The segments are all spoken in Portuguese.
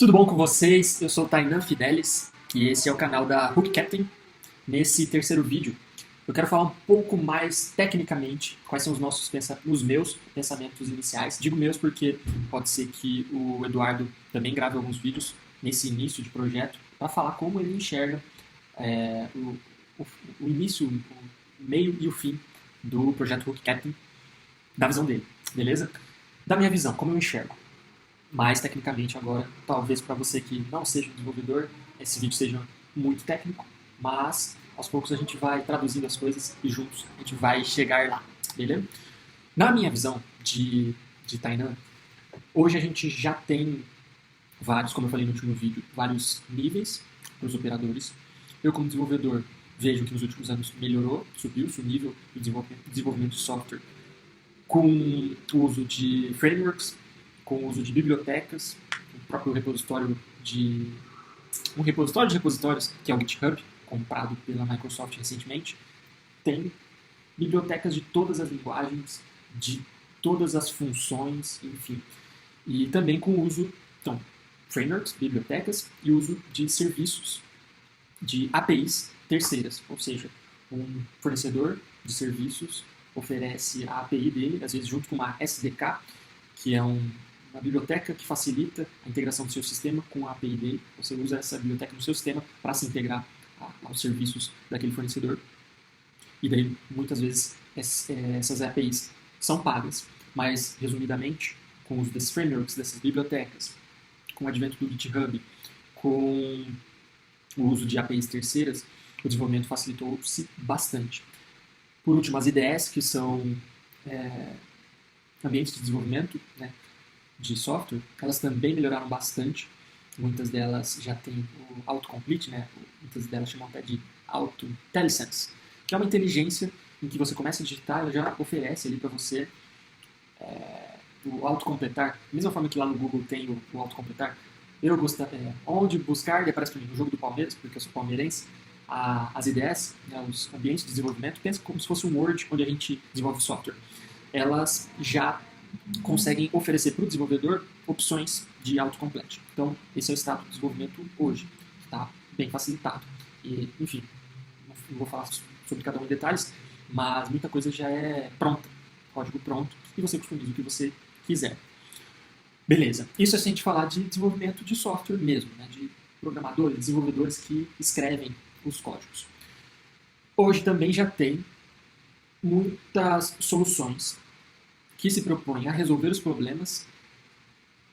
Tudo bom com vocês? Eu sou o Tainan Fidelis e esse é o canal da Hook Captain. Nesse terceiro vídeo, eu quero falar um pouco mais tecnicamente quais são os meus pensamentos iniciais. Digo meus porque pode ser que o Eduardo também grave alguns vídeos nesse início de projeto para falar como ele enxerga é, o, o, o início, o meio e o fim do projeto Hook Captain, da visão dele, beleza? Da minha visão, como eu enxergo. Mais tecnicamente agora, talvez para você que não seja um desenvolvedor, esse vídeo seja muito técnico, mas aos poucos a gente vai traduzindo as coisas e juntos a gente vai chegar lá, beleza? Na minha visão de Tainan, hoje a gente já tem vários, como eu falei no último vídeo, vários níveis para os operadores. Eu, como desenvolvedor, vejo que nos últimos anos melhorou, subiu-se o nível do desenvolvimento de software com o uso de frameworks, com o uso de bibliotecas, o próprio repositório de um repositório de repositórios, que é o GitHub, comprado pela Microsoft recentemente, tem bibliotecas de todas as linguagens, de todas as funções, enfim. E também com o uso, então, frameworks, bibliotecas e uso de serviços, de APIs terceiras, ou seja, um fornecedor de serviços oferece a API dele, às vezes junto com uma SDK, que é uma biblioteca que facilita a integração do seu sistema com a API dele. Você usa essa biblioteca no seu sistema para se integrar aos serviços daquele fornecedor. E daí, muitas vezes, essas APIs são pagas. Mas, resumidamente, com o uso desses frameworks, dessas bibliotecas, com o advento do GitHub, com o uso de APIs terceiras, o desenvolvimento facilitou-se bastante. Por último, as IDEs, que são ambientes de desenvolvimento, né, de software, elas também melhoraram bastante. Muitas delas já têm o autocomplete, né? Muitas delas chamam até de auto-intelligence, que é uma inteligência em que você começa a digitar, ela já oferece ali para você o autocompletar. Da mesma forma que lá no Google tem o autocompletar, onde buscar, ele aparece para mim no jogo do Palmeiras, porque eu sou palmeirense, as IDEs, né, os ambientes de desenvolvimento, pensa como se fosse um Word onde a gente desenvolve software. Elas já conseguem oferecer para o desenvolvedor opções de autocomplete. Então, esse é o estado do desenvolvimento hoje. Está bem facilitado. E, enfim, não vou falar sobre cada um em detalhes, mas muita coisa já é pronta, código pronto, e você customiza o que você quiser. Beleza. Isso é se a gente falar de desenvolvimento de software mesmo, né? De programadores, desenvolvedores que escrevem os códigos. Hoje também já tem muitas soluções que se propõem a resolver os problemas,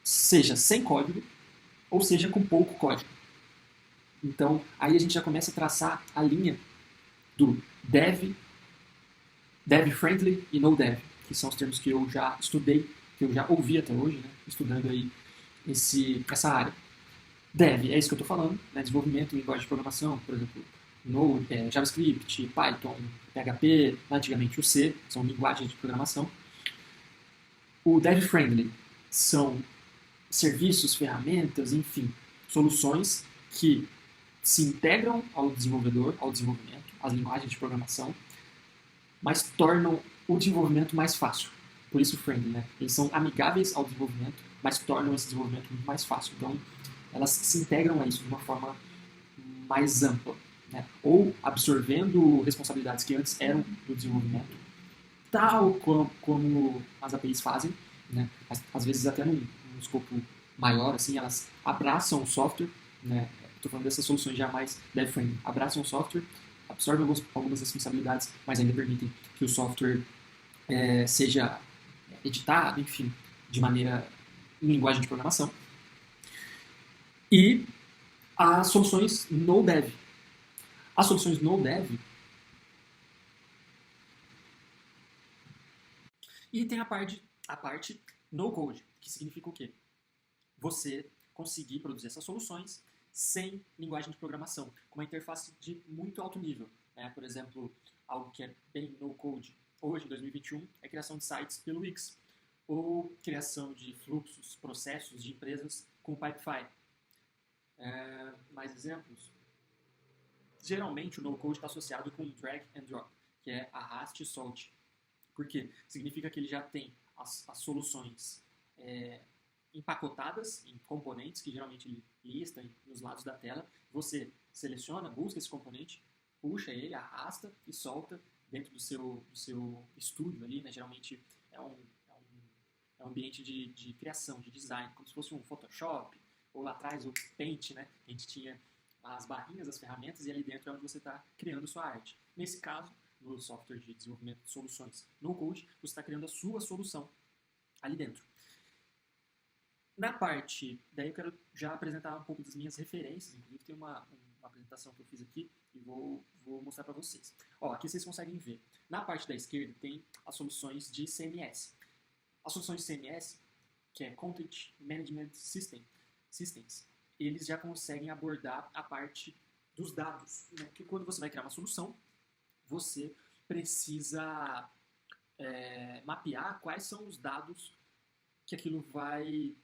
seja sem código, ou seja com pouco código. Então, aí a gente já começa a traçar a linha do dev friendly e no dev, que são os termos que eu já estudei, que eu já ouvi até hoje, né, estudando aí essa área. Dev, é isso que eu estou falando, né, desenvolvimento em linguagem de programação, por exemplo, Node, JavaScript, Python, PHP, antigamente o C, são linguagens de programação. O dev friendly são serviços, ferramentas, enfim, soluções que se integram ao desenvolvedor, ao desenvolvimento, às linguagens de programação, mas tornam o desenvolvimento mais fácil. Por isso friendly, né? Eles são amigáveis ao desenvolvimento, mas tornam esse desenvolvimento muito mais fácil. Então, elas se integram a isso de uma forma mais ampla, né? Ou absorvendo responsabilidades que antes eram do desenvolvimento, tal como as APIs fazem, né? Às vezes até num escopo maior, assim, elas abraçam o software, né? Estou falando dessas soluções já mais dev-friendly, abraçam o software, absorvem algumas responsabilidades, mas ainda permitem que o software seja editado, enfim, de maneira em linguagem de programação. E as soluções no dev. As soluções no dev. E tem a parte no code, que significa o quê? Você conseguir produzir essas soluções sem linguagem de programação, com uma interface de muito alto nível. Né? Por exemplo, algo que é bem no code hoje, em 2021, é a criação de sites pelo Wix, ou criação de fluxos, processos de empresas com o Pipefy. Mais exemplos? Geralmente o no-code está associado com drag and drop, que é arraste e solte. Por quê? Significa que ele já tem as soluções empacotadas em componentes que geralmente ele lista nos lados da tela. Você seleciona, busca esse componente, puxa ele, arrasta e solta dentro do seu estúdio ali, né? Geralmente é um ambiente de criação, de design, como se fosse um Photoshop, ou lá atrás o Paint, né? A gente tinha as barrinhas, as ferramentas, e ali dentro é onde você está criando sua arte. Nesse caso, no software de desenvolvimento de soluções no Code, você está criando a sua solução ali dentro. Na parte, daí eu quero já apresentar um pouco das minhas referências, inclusive tem uma apresentação que eu fiz aqui e vou mostrar para vocês. Ó, aqui vocês conseguem ver. Na parte da esquerda tem as soluções de CMS. As soluções de CMS, que é Content Management Systems, eles já conseguem abordar a parte dos dados. Né? Porque quando você vai criar uma solução, você precisa mapear quais são os dados que aquilo vai...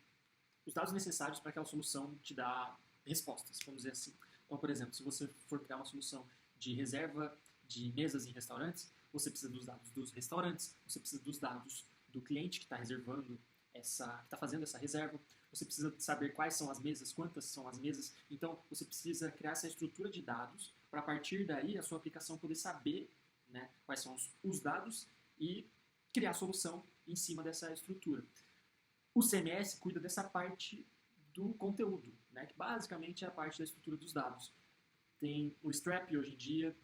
os dados necessários para aquela solução te dar respostas, vamos dizer assim. Então, por exemplo, se você for criar uma solução de reserva de mesas em restaurantes, você precisa dos dados dos restaurantes, você precisa dos dados do cliente que está reservando que está fazendo essa reserva, você precisa saber quais são as mesas, quantas são as mesas. Então, você precisa criar essa estrutura de dados para, a partir daí, a sua aplicação poder saber, né, quais são os dados e criar a solução em cima dessa estrutura. O CMS cuida dessa parte do conteúdo, né, que basicamente é a parte da estrutura dos dados. Tem o Strap hoje em dia,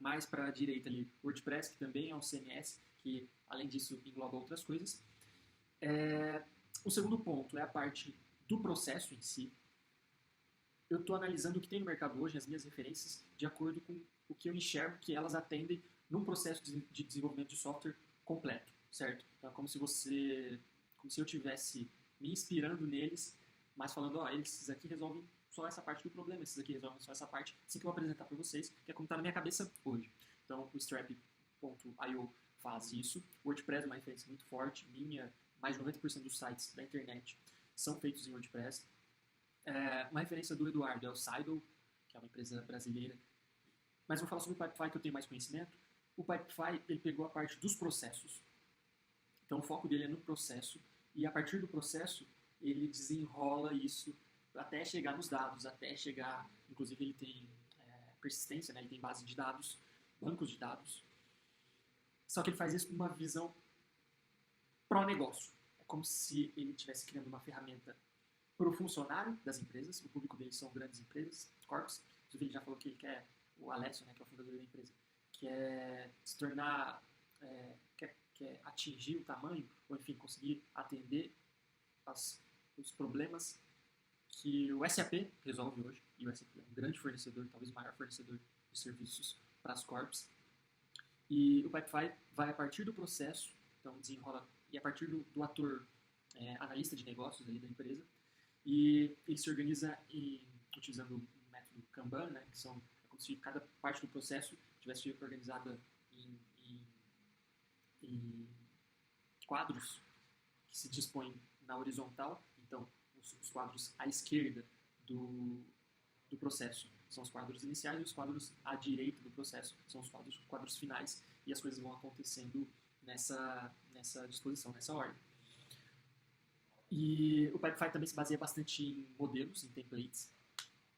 mais para a direita ali, WordPress, que também é um CMS, que além disso engloba outras coisas. O segundo ponto é a parte do processo em si. Eu estou analisando o que tem no mercado hoje, as minhas referências, de acordo com o que eu enxergo que elas atendem num processo de desenvolvimento de software completo, certo? Então, é como se eu estivesse me inspirando neles, mas falando, ó, esses aqui resolvem só essa parte do problema, esses aqui resolvem só essa parte, assim que eu vou apresentar para vocês, que é como está na minha cabeça hoje. Então, o Strap.io faz isso. O WordPress é uma referência muito forte, mais de 90% dos sites da internet são feitos em WordPress. Uma referência do Eduardo é o Seidel, que é uma empresa brasileira. Mas vou falar sobre o Pipefy, que eu tenho mais conhecimento. O Pipefy, ele pegou a parte dos processos. Então, o foco dele é no processo. E a partir do processo, ele desenrola isso até chegar nos dados, até chegar... Inclusive, ele tem persistência, né? Ele tem base de dados, bancos de dados. Só que ele faz isso com uma visão pró-negócio. É como se ele estivesse criando uma ferramenta para o funcionário das empresas. O público dele são grandes empresas, corps. Inclusive, ele já falou que ele quer, o Alessio, né, que é o fundador da empresa, quer se tornar, quer atingir o tamanho, ou enfim, conseguir atender os problemas que o SAP resolve hoje. E o SAP é um grande fornecedor, talvez o maior fornecedor de serviços para as corps. E o Pipefy vai a partir do processo, então desenrola, e a partir do ator analista de negócios ali da empresa, e ele se organiza utilizando o método Kanban, né, que é como se cada parte do processo tivesse organizada em quadros que se dispõem na horizontal. Então, os quadros à esquerda do processo são os quadros iniciais, e os quadros à direita do processo são os quadros finais, e as coisas vão acontecendo nessa disposição, nessa ordem. E o Pipefy também se baseia bastante em modelos, em templates.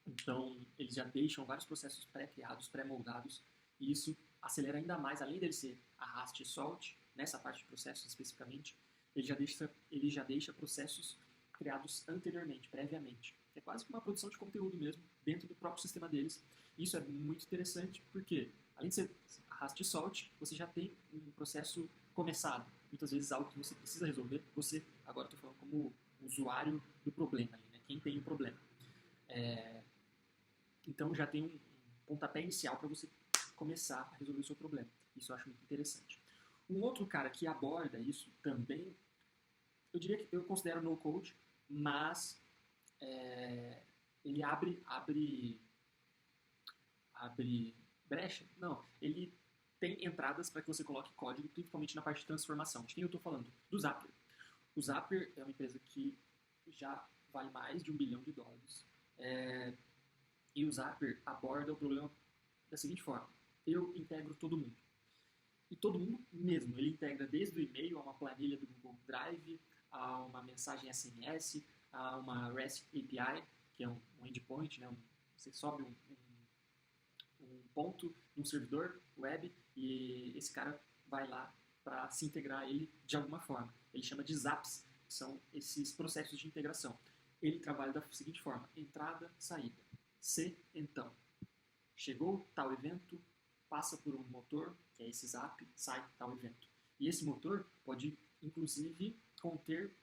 Então, eles já deixam vários processos pré-criados, pré-moldados, e isso acelera ainda mais, além dele ser arraste e solte, nessa parte de processos especificamente, ele já deixa processos criados anteriormente, previamente. É quase que uma produção de conteúdo mesmo, dentro do próprio sistema deles. Isso é muito interessante porque, além de ser arraste e solte, você já tem um processo começado. Muitas vezes algo que você precisa resolver, você, agora estou falando como usuário do problema, ali, né? Quem tem o problema. Então já tem um pontapé inicial para você começar a resolver o seu problema. Isso eu acho muito interessante. Um outro cara que aborda isso também, eu diria que eu considero no code, mas ele abre brecha? Não, ele tem entradas para que você coloque código, principalmente na parte de transformação. De quem eu estou falando? Do Zapier. O Zapier é uma empresa que já vale mais de $1 bilhão. E o Zapier aborda o problema da seguinte forma: eu integro todo mundo. E todo mundo mesmo. Ele integra desde o e-mail a uma planilha do Google Drive, a uma mensagem SMS, a uma REST API, que é um endpoint, né? Você sobe um ponto num servidor web e esse cara vai lá para se integrar a ele de alguma forma. Ele chama de ZAPs, que são esses processos de integração. Ele trabalha da seguinte forma: entrada, saída. Se, então. Chegou tal evento, passa por um motor, que é esse ZAP, sai tal evento. E esse motor pode, inclusive, conter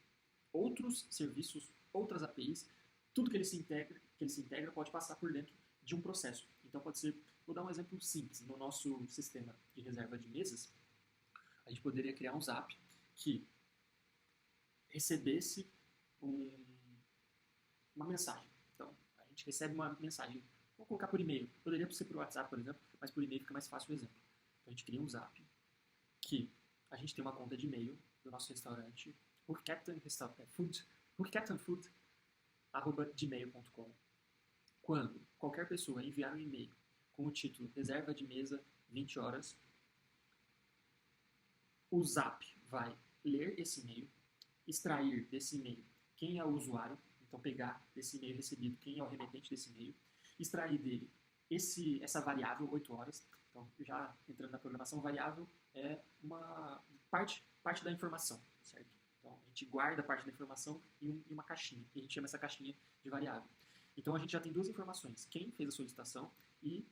outros serviços, outras APIs, tudo que ele se integra pode passar por dentro de um processo. Então pode ser, vou dar um exemplo simples, no nosso sistema de reserva de mesas, a gente poderia criar um ZAP que recebesse uma mensagem. Então a gente recebe uma mensagem, vou colocar por e-mail, poderia ser por WhatsApp, por exemplo, mas por e-mail fica mais fácil o exemplo. Então a gente cria um ZAP que a gente tem uma conta de e-mail do nosso restaurante, hookcaptainfood@gmail.com. Quando qualquer pessoa enviar um e-mail com o título reserva de mesa 20 horas, o ZAP vai ler esse e-mail, extrair desse e-mail quem é o usuário, então pegar desse e-mail recebido quem é o remetente desse e-mail, extrair dele essa variável 8 horas. Então, já entrando na programação, variável é uma parte da informação, certo? Então, a gente guarda parte da informação em uma caixinha, e a gente chama essa caixinha de variável. Então, a gente já tem duas informações: quem fez a solicitação e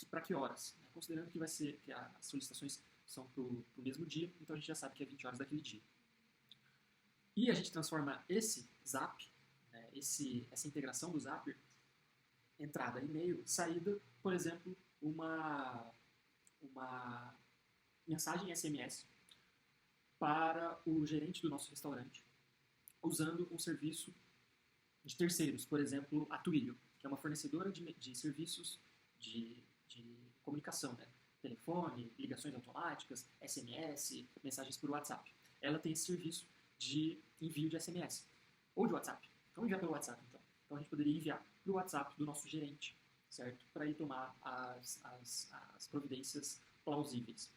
para que horas. Considerando que as solicitações são para o mesmo dia, então a gente já sabe que é 20 horas daquele dia. E a gente transforma esse ZAP, essa integração do Zapier, entrada e-mail, saída, por exemplo, uma mensagem SMS para o gerente do nosso restaurante, usando um serviço de terceiros, por exemplo, a Twilio, que é uma fornecedora de serviços de comunicação, né? Telefone, ligações automáticas, SMS, mensagens por WhatsApp. Ela tem esse serviço de envio de SMS ou de WhatsApp. Vamos enviar pelo WhatsApp, então. Então a gente poderia enviar para o WhatsApp do nosso gerente, certo? Para ele tomar as providências plausíveis.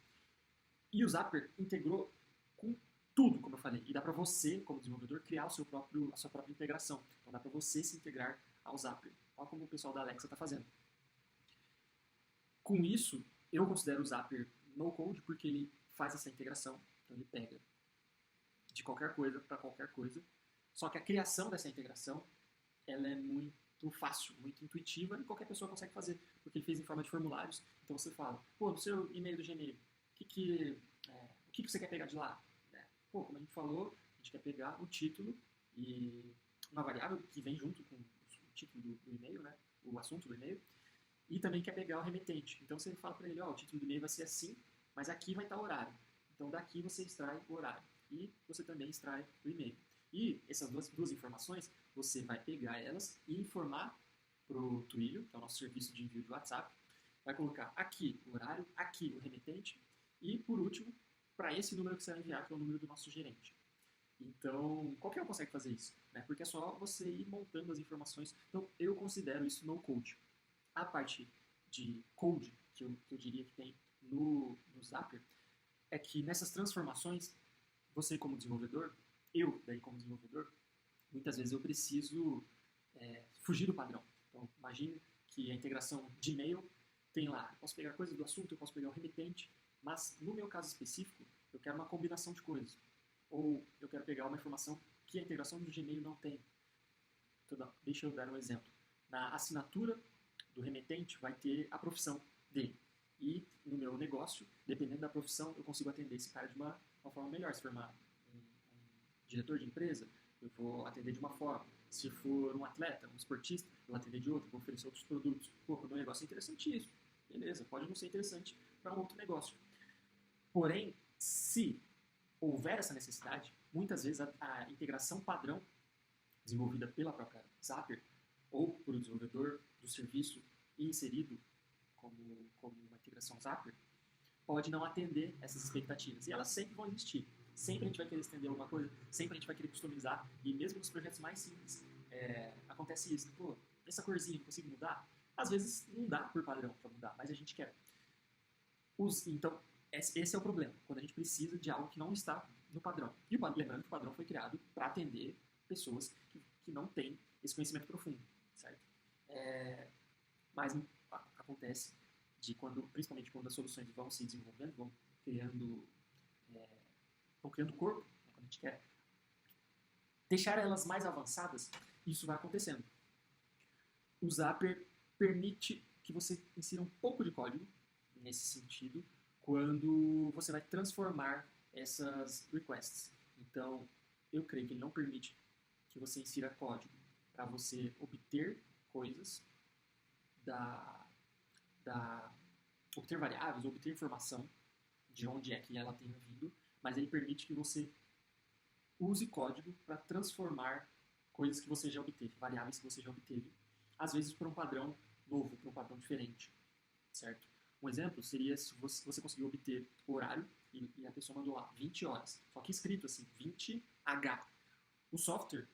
E o Zapier integrou com tudo, como eu falei. E dá para você, como desenvolvedor, criar a sua própria integração. Então dá para você se integrar ao Zapier. Olha como o pessoal da Alexa está fazendo. Com isso, eu considero o Zapier no code porque ele faz essa integração. Então ele pega de qualquer coisa para qualquer coisa. Só que a criação dessa integração ela é muito fácil, muito intuitiva e qualquer pessoa consegue fazer, porque ele fez em forma de formulários. Então você fala, no seu e-mail do Gmail, o que você quer pegar de lá? Como a gente falou, a gente quer pegar o título e uma variável que vem junto com o título do e-mail, né? O assunto do e-mail, e também quer pegar o remetente. Então você fala para ele, o título do e-mail vai ser assim, mas aqui vai estar o horário. Então daqui você extrai o horário e você também extrai o e-mail. E essas duas informações, você vai pegar elas e informar para o Twilio, que é o nosso serviço de envio de WhatsApp, vai colocar aqui o horário, aqui o remetente e, por último, para esse número que você vai enviar, que é o número do nosso gerente. Então, qualquer um consegue fazer isso, né? Porque é só você ir montando as informações. Então, eu considero isso no code. A parte de code, que eu diria que tem no Zapier, é que nessas transformações, você como desenvolvedor, eu daí como desenvolvedor, muitas vezes eu preciso fugir do padrão. Então, imagine que a integração de e-mail tem lá, eu posso pegar coisas do assunto, eu posso pegar o remetente, mas no meu caso específico, eu quero uma combinação de coisas. Ou eu quero pegar uma informação que a integração do Gmail não tem. Então, deixa eu dar um exemplo. Na assinatura do remetente vai ter a profissão dele. E no meu negócio, dependendo da profissão, eu consigo atender esse cara de uma forma melhor. Se for um diretor de empresa, eu vou atender de uma forma. Se for um atleta, um esportista, eu vou atender de outra, vou oferecer outros produtos. O meu negócio é interessantíssimo. Beleza, pode não ser interessante para um outro negócio. Porém, se houver essa necessidade, muitas vezes a integração padrão desenvolvida pela própria Zapier ou por o desenvolvedor do serviço inserido como uma integração Zapier pode não atender essas expectativas. E elas sempre vão existir. Sempre a gente vai querer estender alguma coisa, sempre a gente vai querer customizar, e mesmo nos projetos mais simples acontece isso. Essa corzinha não consigo mudar? Às vezes não dá por padrão para mudar, mas a gente quer. Então, esse é o problema, quando a gente precisa de algo que não está no padrão. E lembrando que o padrão foi criado para atender pessoas que não têm esse conhecimento profundo, certo? Mas acontece de principalmente quando as soluções vão se desenvolvendo, vão criando corpo, né, quando a gente quer deixar elas mais avançadas, isso vai acontecendo. O Zapier permite que você insira um pouco de código nesse sentido quando você vai transformar essas requests. Então, eu creio que ele não permite que você insira código para você obter coisas obter variáveis, obter informação de onde é que ela tenha vindo, mas ele permite que você use código para transformar coisas que você já obteve, variáveis que você já obteve, às vezes para um padrão novo, para um padrão diferente, certo? Um exemplo seria se você conseguiu obter o horário e a pessoa mandou lá 20 horas, só que escrito assim, 20H. O software,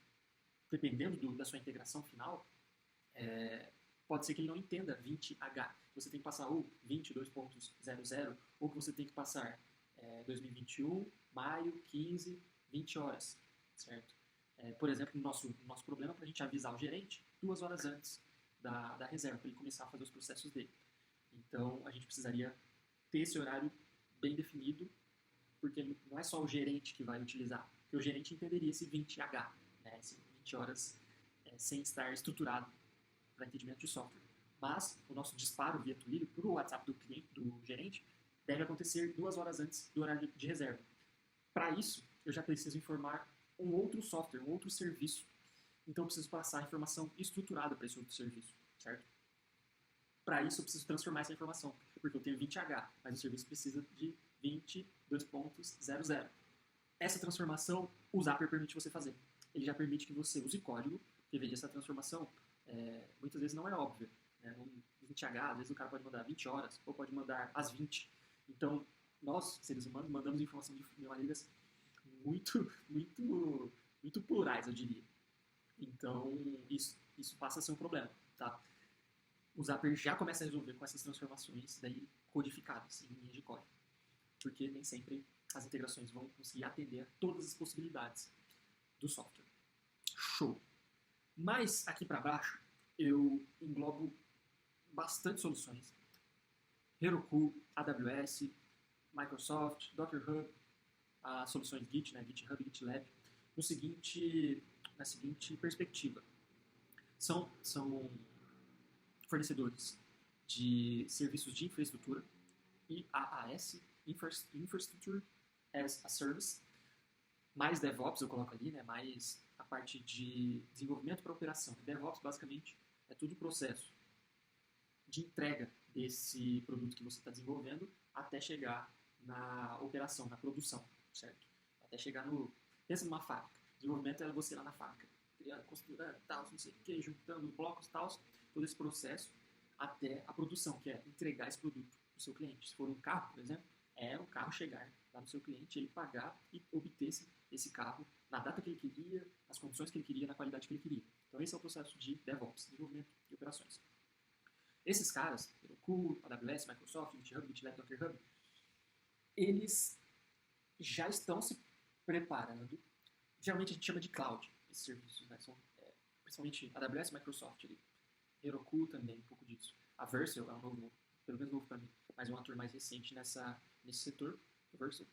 dependendo da sua integração final, pode ser que ele não entenda 20H. Você tem que passar ou 22.00 ou que você tem que passar 2021, maio, 15, 20 horas, certo? Por exemplo, no nosso problema, para a gente avisar o gerente 2 horas antes da reserva, para ele começar a fazer os processos dele. Então, a gente precisaria ter esse horário bem definido, porque não é só o gerente que vai utilizar, porque o gerente entenderia esse 20H, né, esse 20 horas sem estar estruturado para entendimento de software. Mas o nosso disparo via Twilio para o WhatsApp do cliente, do gerente, deve acontecer 2 horas antes do horário de reserva. Para isso, eu já preciso informar um outro software, um outro serviço. Então, eu preciso passar a informação estruturada para esse outro serviço, certo? Para isso, eu preciso transformar essa informação, porque eu tenho 20H, mas o serviço precisa de 22.00. Essa transformação, o Zapier permite você fazer. Ele já permite que você use código, porque veja, essa transformação muitas vezes não é óbvia. Né? 20H, às vezes o cara pode mandar 20 horas, ou pode mandar às 20. Então, nós, seres humanos, mandamos informação de maneiras muito plurais, eu diria. Então, isso passa a ser um problema, tá? O Zapier já começa a resolver com essas transformações daí codificadas em linhas de código, porque nem sempre as integrações vão conseguir atender a todas as possibilidades do software. Show! Mas aqui para baixo eu englobo bastante soluções. Heroku, AWS, Microsoft, Docker Hub, as soluções Git, né, GitHub e GitLab, na seguinte perspectiva. São fornecedores de serviços de infraestrutura, IaaS, Infrastructure as a Service, mais DevOps eu coloco ali, né, mais a parte de desenvolvimento para operação. DevOps, basicamente, é todo o processo de entrega desse produto que você está desenvolvendo até chegar na operação, na produção, certo? Até chegar no... Pensa numa fábrica. Desenvolvimento é você lá na fábrica, criando, costurando, tal, não sei o que, juntando blocos, tal, todo esse processo até a produção, que é entregar esse produto para o seu cliente. Se for um carro, por exemplo, é o carro chegar lá no seu cliente, ele pagar e obter esse carro na data que ele queria, nas condições que ele queria, na qualidade que ele queria. Então esse é o processo de DevOps, desenvolvimento de operações. Esses caras, Heroku, AWS, Microsoft, GitHub, GitLab, Docker Hub, eles já estão se preparando. Geralmente a gente chama de cloud esses serviços, né? São, principalmente AWS, Microsoft, Heroku também, um pouco disso. A Vercel é um novo, pelo menos novo para mim, mas um ator mais recente nesse setor, a Vercel.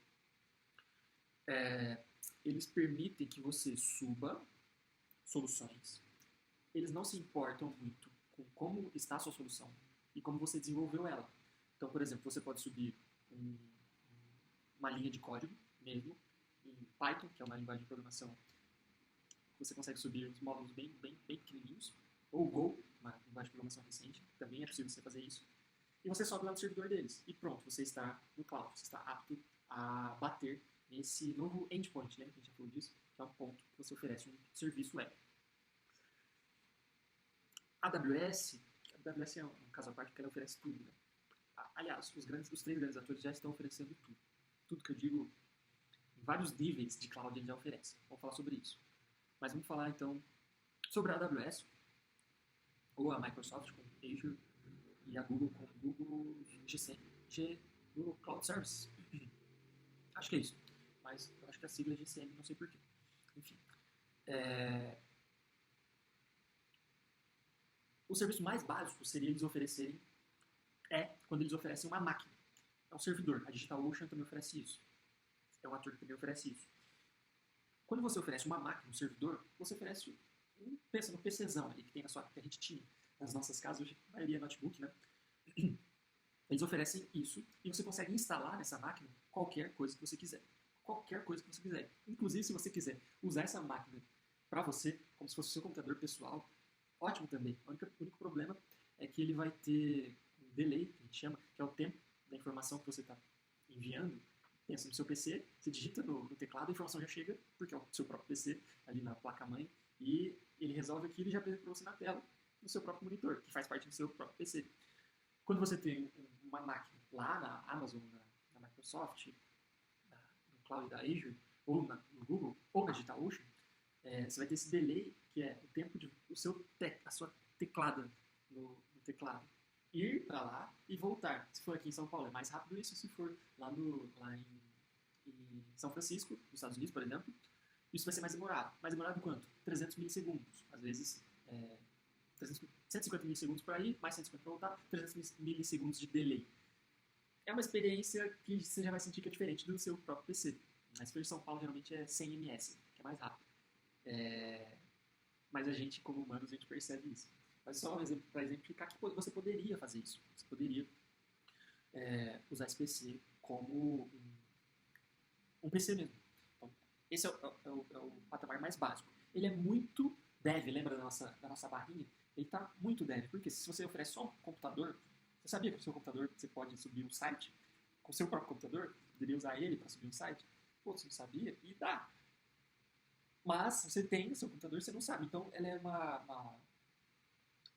Eles permitem que você suba soluções. Eles não se importam muito com como está a sua solução e como você desenvolveu ela. Então, por exemplo, você pode subir uma linha de código mesmo em Python, que é uma linguagem de programação. Você consegue subir os módulos bem pequenininhos. Ou Go, uma linguagem de programação recente, também é possível você fazer isso. E você sobe lá no servidor deles. E pronto, você está no cloud. Você está apto a bater nesse novo endpoint, lembra que a gente já falou disso? Que é um ponto que você oferece um serviço web. A AWS é um caso à parte porque ela oferece tudo. Né? Aliás, os 3 grandes atores já estão oferecendo tudo. Tudo que eu digo, em vários níveis de cloud eles já oferecem. Vamos falar sobre isso. Mas vamos falar então sobre a AWS, ou a Microsoft com Azure, e a Google com Google Google Cloud Services. Acho que é isso. mas eu acho que a sigla é GCM, não sei porquê. Enfim. O serviço mais básico seria eles oferecerem, quando eles oferecem uma máquina. É um servidor. A DigitalOcean também oferece isso. É um ator que também oferece isso. Quando você oferece uma máquina, um servidor, você oferece pensa no PCzão ali que tem na sua, que a gente tinha nas nossas casas, hoje a maioria é notebook, né? Eles oferecem isso e você consegue instalar nessa máquina qualquer coisa que você quiser. Qualquer coisa que você quiser. Inclusive, se você quiser usar essa máquina para você, como se fosse o seu computador pessoal, ótimo também. O único problema é que ele vai ter um delay, que a gente chama, que é o tempo da informação que você está enviando. Pensa no seu PC, você digita no teclado, a informação já chega, porque é o seu próprio PC, ali na placa-mãe, e ele resolve aquilo e já apresenta para você na tela, no seu próprio monitor, que faz parte do seu próprio PC. Quando você tem uma máquina lá na Amazon, na Microsoft, no Cloud da Azure, ou no Google, ou na DigitalOcean, você vai ter esse delay, que é o tempo de a sua teclada no teclado ir para lá e voltar. Se for aqui em São Paulo é mais rápido isso, se for lá em São Francisco, nos Estados Unidos, por exemplo, isso vai ser mais demorado. Mais demorado quanto? 300 milissegundos. Às vezes, 150 milissegundos para ir, mais 150 para voltar, 300 milissegundos de delay. É uma experiência que você já vai sentir que é diferente do seu próprio PC. A experiência de São Paulo geralmente é 100 ms, que é mais rápido. Mas a gente, como humanos, a gente percebe isso. Mas só para exemplificar que você poderia fazer isso. Você poderia usar esse PC como um PC mesmo. Então, esse é o patamar mais básico. Ele é muito dev, lembra da nossa barrinha? Ele está muito dev, porque se você oferece só um computador, você sabia que com o seu computador você pode subir um site? Com o seu próprio computador, poderia usar ele para subir um site? Pô, você não sabia? E dá. Mas você tem o seu computador e você não sabe. Então, ela é uma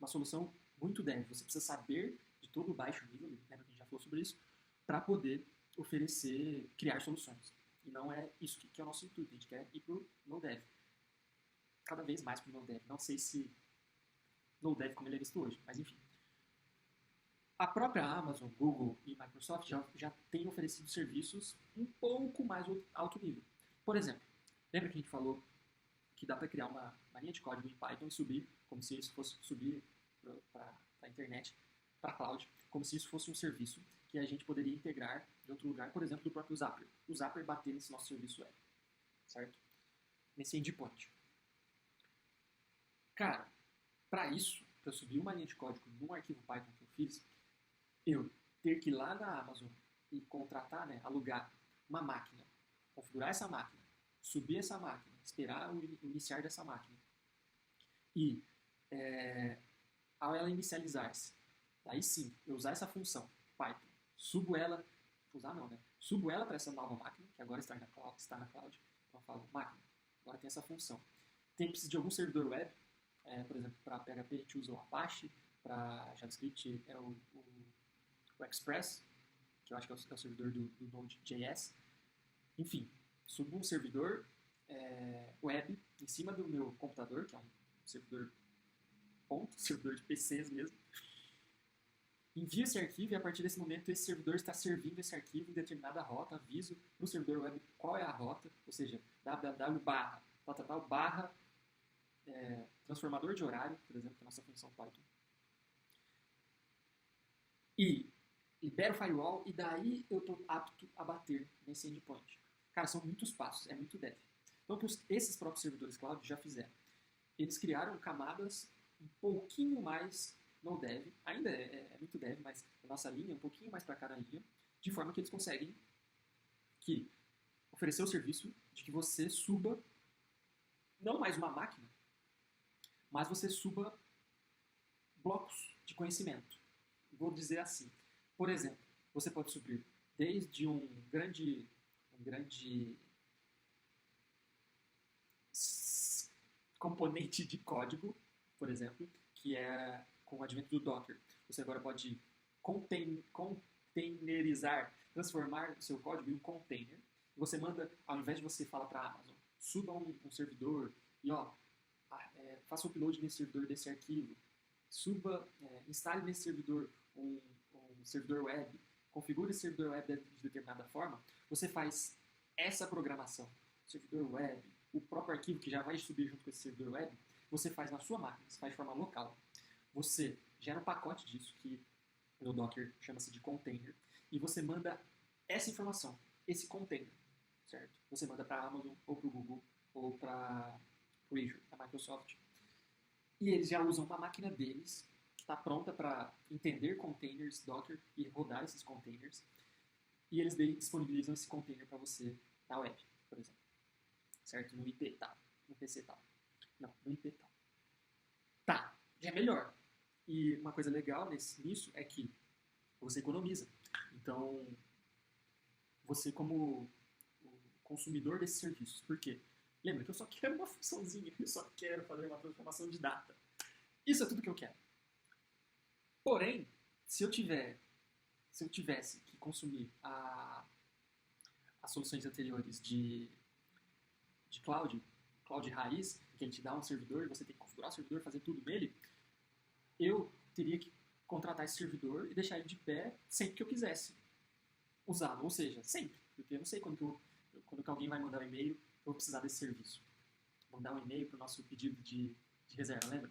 solução muito dev. Você precisa saber de todo o baixo nível, lembra que a gente já falou sobre isso, para poder oferecer, criar soluções. E não é isso que é o nosso intuito. A gente quer ir para o no-dev. Cada vez mais para o no-dev. Não sei se no-dev como ele é visto hoje, mas enfim. A própria Amazon, Google e Microsoft já têm oferecido serviços um pouco mais alto nível. Por exemplo, lembra que a gente falou que dá para criar uma linha de código em Python e subir, como se isso fosse subir para a internet, para a cloud, como se isso fosse um serviço que a gente poderia integrar de outro lugar, por exemplo, do próprio Zapier. O Zapier bater nesse nosso serviço web, certo? Nesse endpoint. Cara, para isso, para eu subir uma linha de código num arquivo Python que eu fiz, eu ter que ir lá na Amazon e contratar, né, alugar uma máquina, configurar essa máquina, subir essa máquina, esperar o iniciar dessa máquina e ao ela inicializar-se, aí sim, eu usar essa função Python, subo ela, usar não, né? Subo ela para essa nova máquina, que agora está na cloud, então eu falo, máquina, agora tem essa função. Precisa de algum servidor web, por exemplo, para PHP a gente usa o Apache, para JavaScript é o Express, que eu acho que é o servidor do Node.js. Enfim, subo um servidor web em cima do meu computador, que é um servidor servidor de PCs mesmo. Envio esse arquivo e a partir desse momento esse servidor está servindo esse arquivo em determinada rota, aviso para o servidor web qual é a rota, ou seja, www/tal/tal/ transformador de horário, por exemplo, que é a nossa função Python. E libero o firewall e daí eu estou apto a bater nesse endpoint. Cara, são muitos passos, é muito dev. Então, o que esses próprios servidores cloud já fizeram? Eles criaram camadas um pouquinho mais no dev, ainda é muito dev, mas a nossa linha é um pouquinho mais para cada linha, de forma que eles conseguem oferecer o serviço de que você suba não mais uma máquina, mas você suba blocos de conhecimento. Vou dizer assim. Por exemplo, você pode subir desde um grande componente de código, por exemplo, que é com o advento do Docker. Você agora pode containerizar, transformar o seu código em um container. Você manda, ao invés de você falar para a Amazon, suba um servidor e faça o upload nesse servidor desse arquivo, instale nesse servidor um servidor web, configure esse servidor web de determinada forma, você faz essa programação, servidor web, o próprio arquivo que já vai subir junto com esse servidor web, você faz na sua máquina, você faz de forma local. Você gera um pacote disso, que no Docker chama-se de container, e você manda essa informação, esse container, certo? Você manda para a Amazon, ou para o Google, ou para o Azure, da Microsoft. E eles já usam uma máquina deles, que está pronta para entender containers Docker e rodar esses containers. E eles disponibilizam esse container para você na web, por exemplo. Certo? No IP tal, no PC tal. Não, no IP tal. Tá, já é melhor. E uma coisa legal nisso é que você economiza. Então, você como o consumidor desses serviços. Por quê? Lembra que eu só quero uma funçãozinha, eu só quero fazer uma transformação de data. Isso é tudo que eu quero. Porém, se eu tivesse que consumir as soluções anteriores de cloud raiz, que ele te dá um servidor e você tem que configurar o servidor, fazer tudo nele, eu teria que contratar esse servidor e deixar ele de pé sempre que eu quisesse usá-lo. Ou seja, sempre. Porque eu não sei quando que alguém vai mandar um e-mail, eu vou precisar desse serviço. Mandar um e-mail para o nosso pedido de reserva, lembra?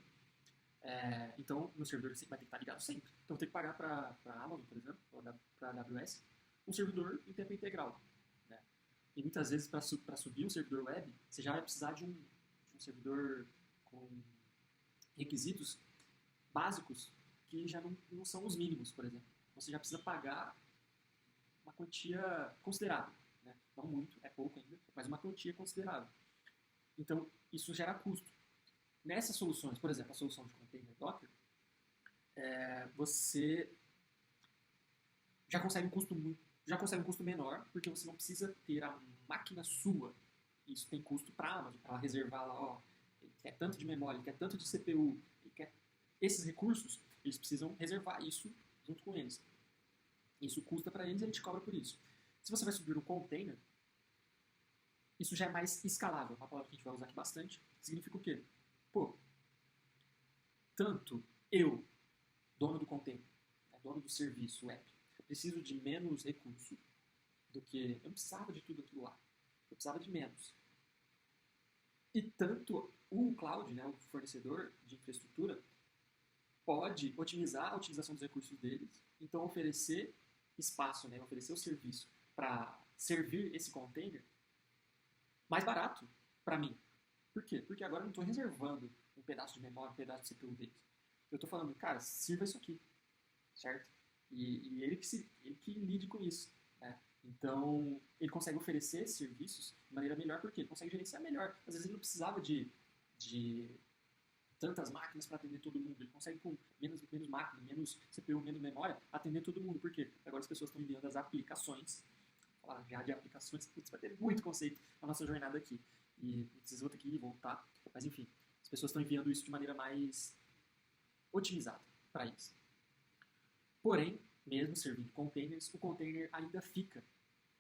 Então, meu servidor vai ter que estar ligado sempre. Então, eu vou ter que pagar para a Amazon, por exemplo, ou para a AWS, um servidor em tempo integral. Né? E muitas vezes, para subir um servidor web, você já vai precisar de um servidor com requisitos básicos que já não são os mínimos, por exemplo. Você já precisa pagar uma quantia considerável. Né? Não muito, é pouco ainda, mas uma quantia considerável. Então, isso gera custo. Nessas soluções, por exemplo, a solução de container Docker, você já consegue um custo menor, porque você não precisa ter a máquina sua. Isso tem custo para a Amazon, para ela reservar lá, ó, ele quer tanto de memória, ele quer tanto de CPU, ele quer esses recursos, eles precisam reservar isso junto com eles. Isso custa para eles e ele te cobra por isso. Se você vai subir um container, isso já é mais escalável, uma palavra que a gente vai usar aqui bastante. Significa o quê? Pô, tanto eu, dono do container, dono do serviço web, preciso de menos recurso do que... Eu não precisava de tudo aquilo lá. Eu precisava de menos. E tanto o cloud, né, o fornecedor de infraestrutura, pode otimizar a utilização dos recursos deles, então oferecer espaço, né, oferecer o serviço para servir esse container mais barato para mim. Por quê? Porque agora eu não estou reservando um pedaço de memória, um pedaço de CPU deles. Eu estou falando, cara, sirva isso aqui, certo? E ele que lide com isso. Né? Então, ele consegue oferecer serviços de maneira melhor, porque ele consegue gerenciar melhor. Às vezes ele não precisava de tantas máquinas para atender todo mundo. Ele consegue com menos máquina, menos CPU, menos memória, atender todo mundo. Por quê? Agora as pessoas estão enviando as aplicações. Falar já de aplicações, putz, vai ter muito conceito na nossa jornada aqui. E vocês vão ter que ir e voltar. Mas enfim, as pessoas estão enviando isso de maneira mais otimizada para eles. Porém, mesmo servindo containers, o container ainda fica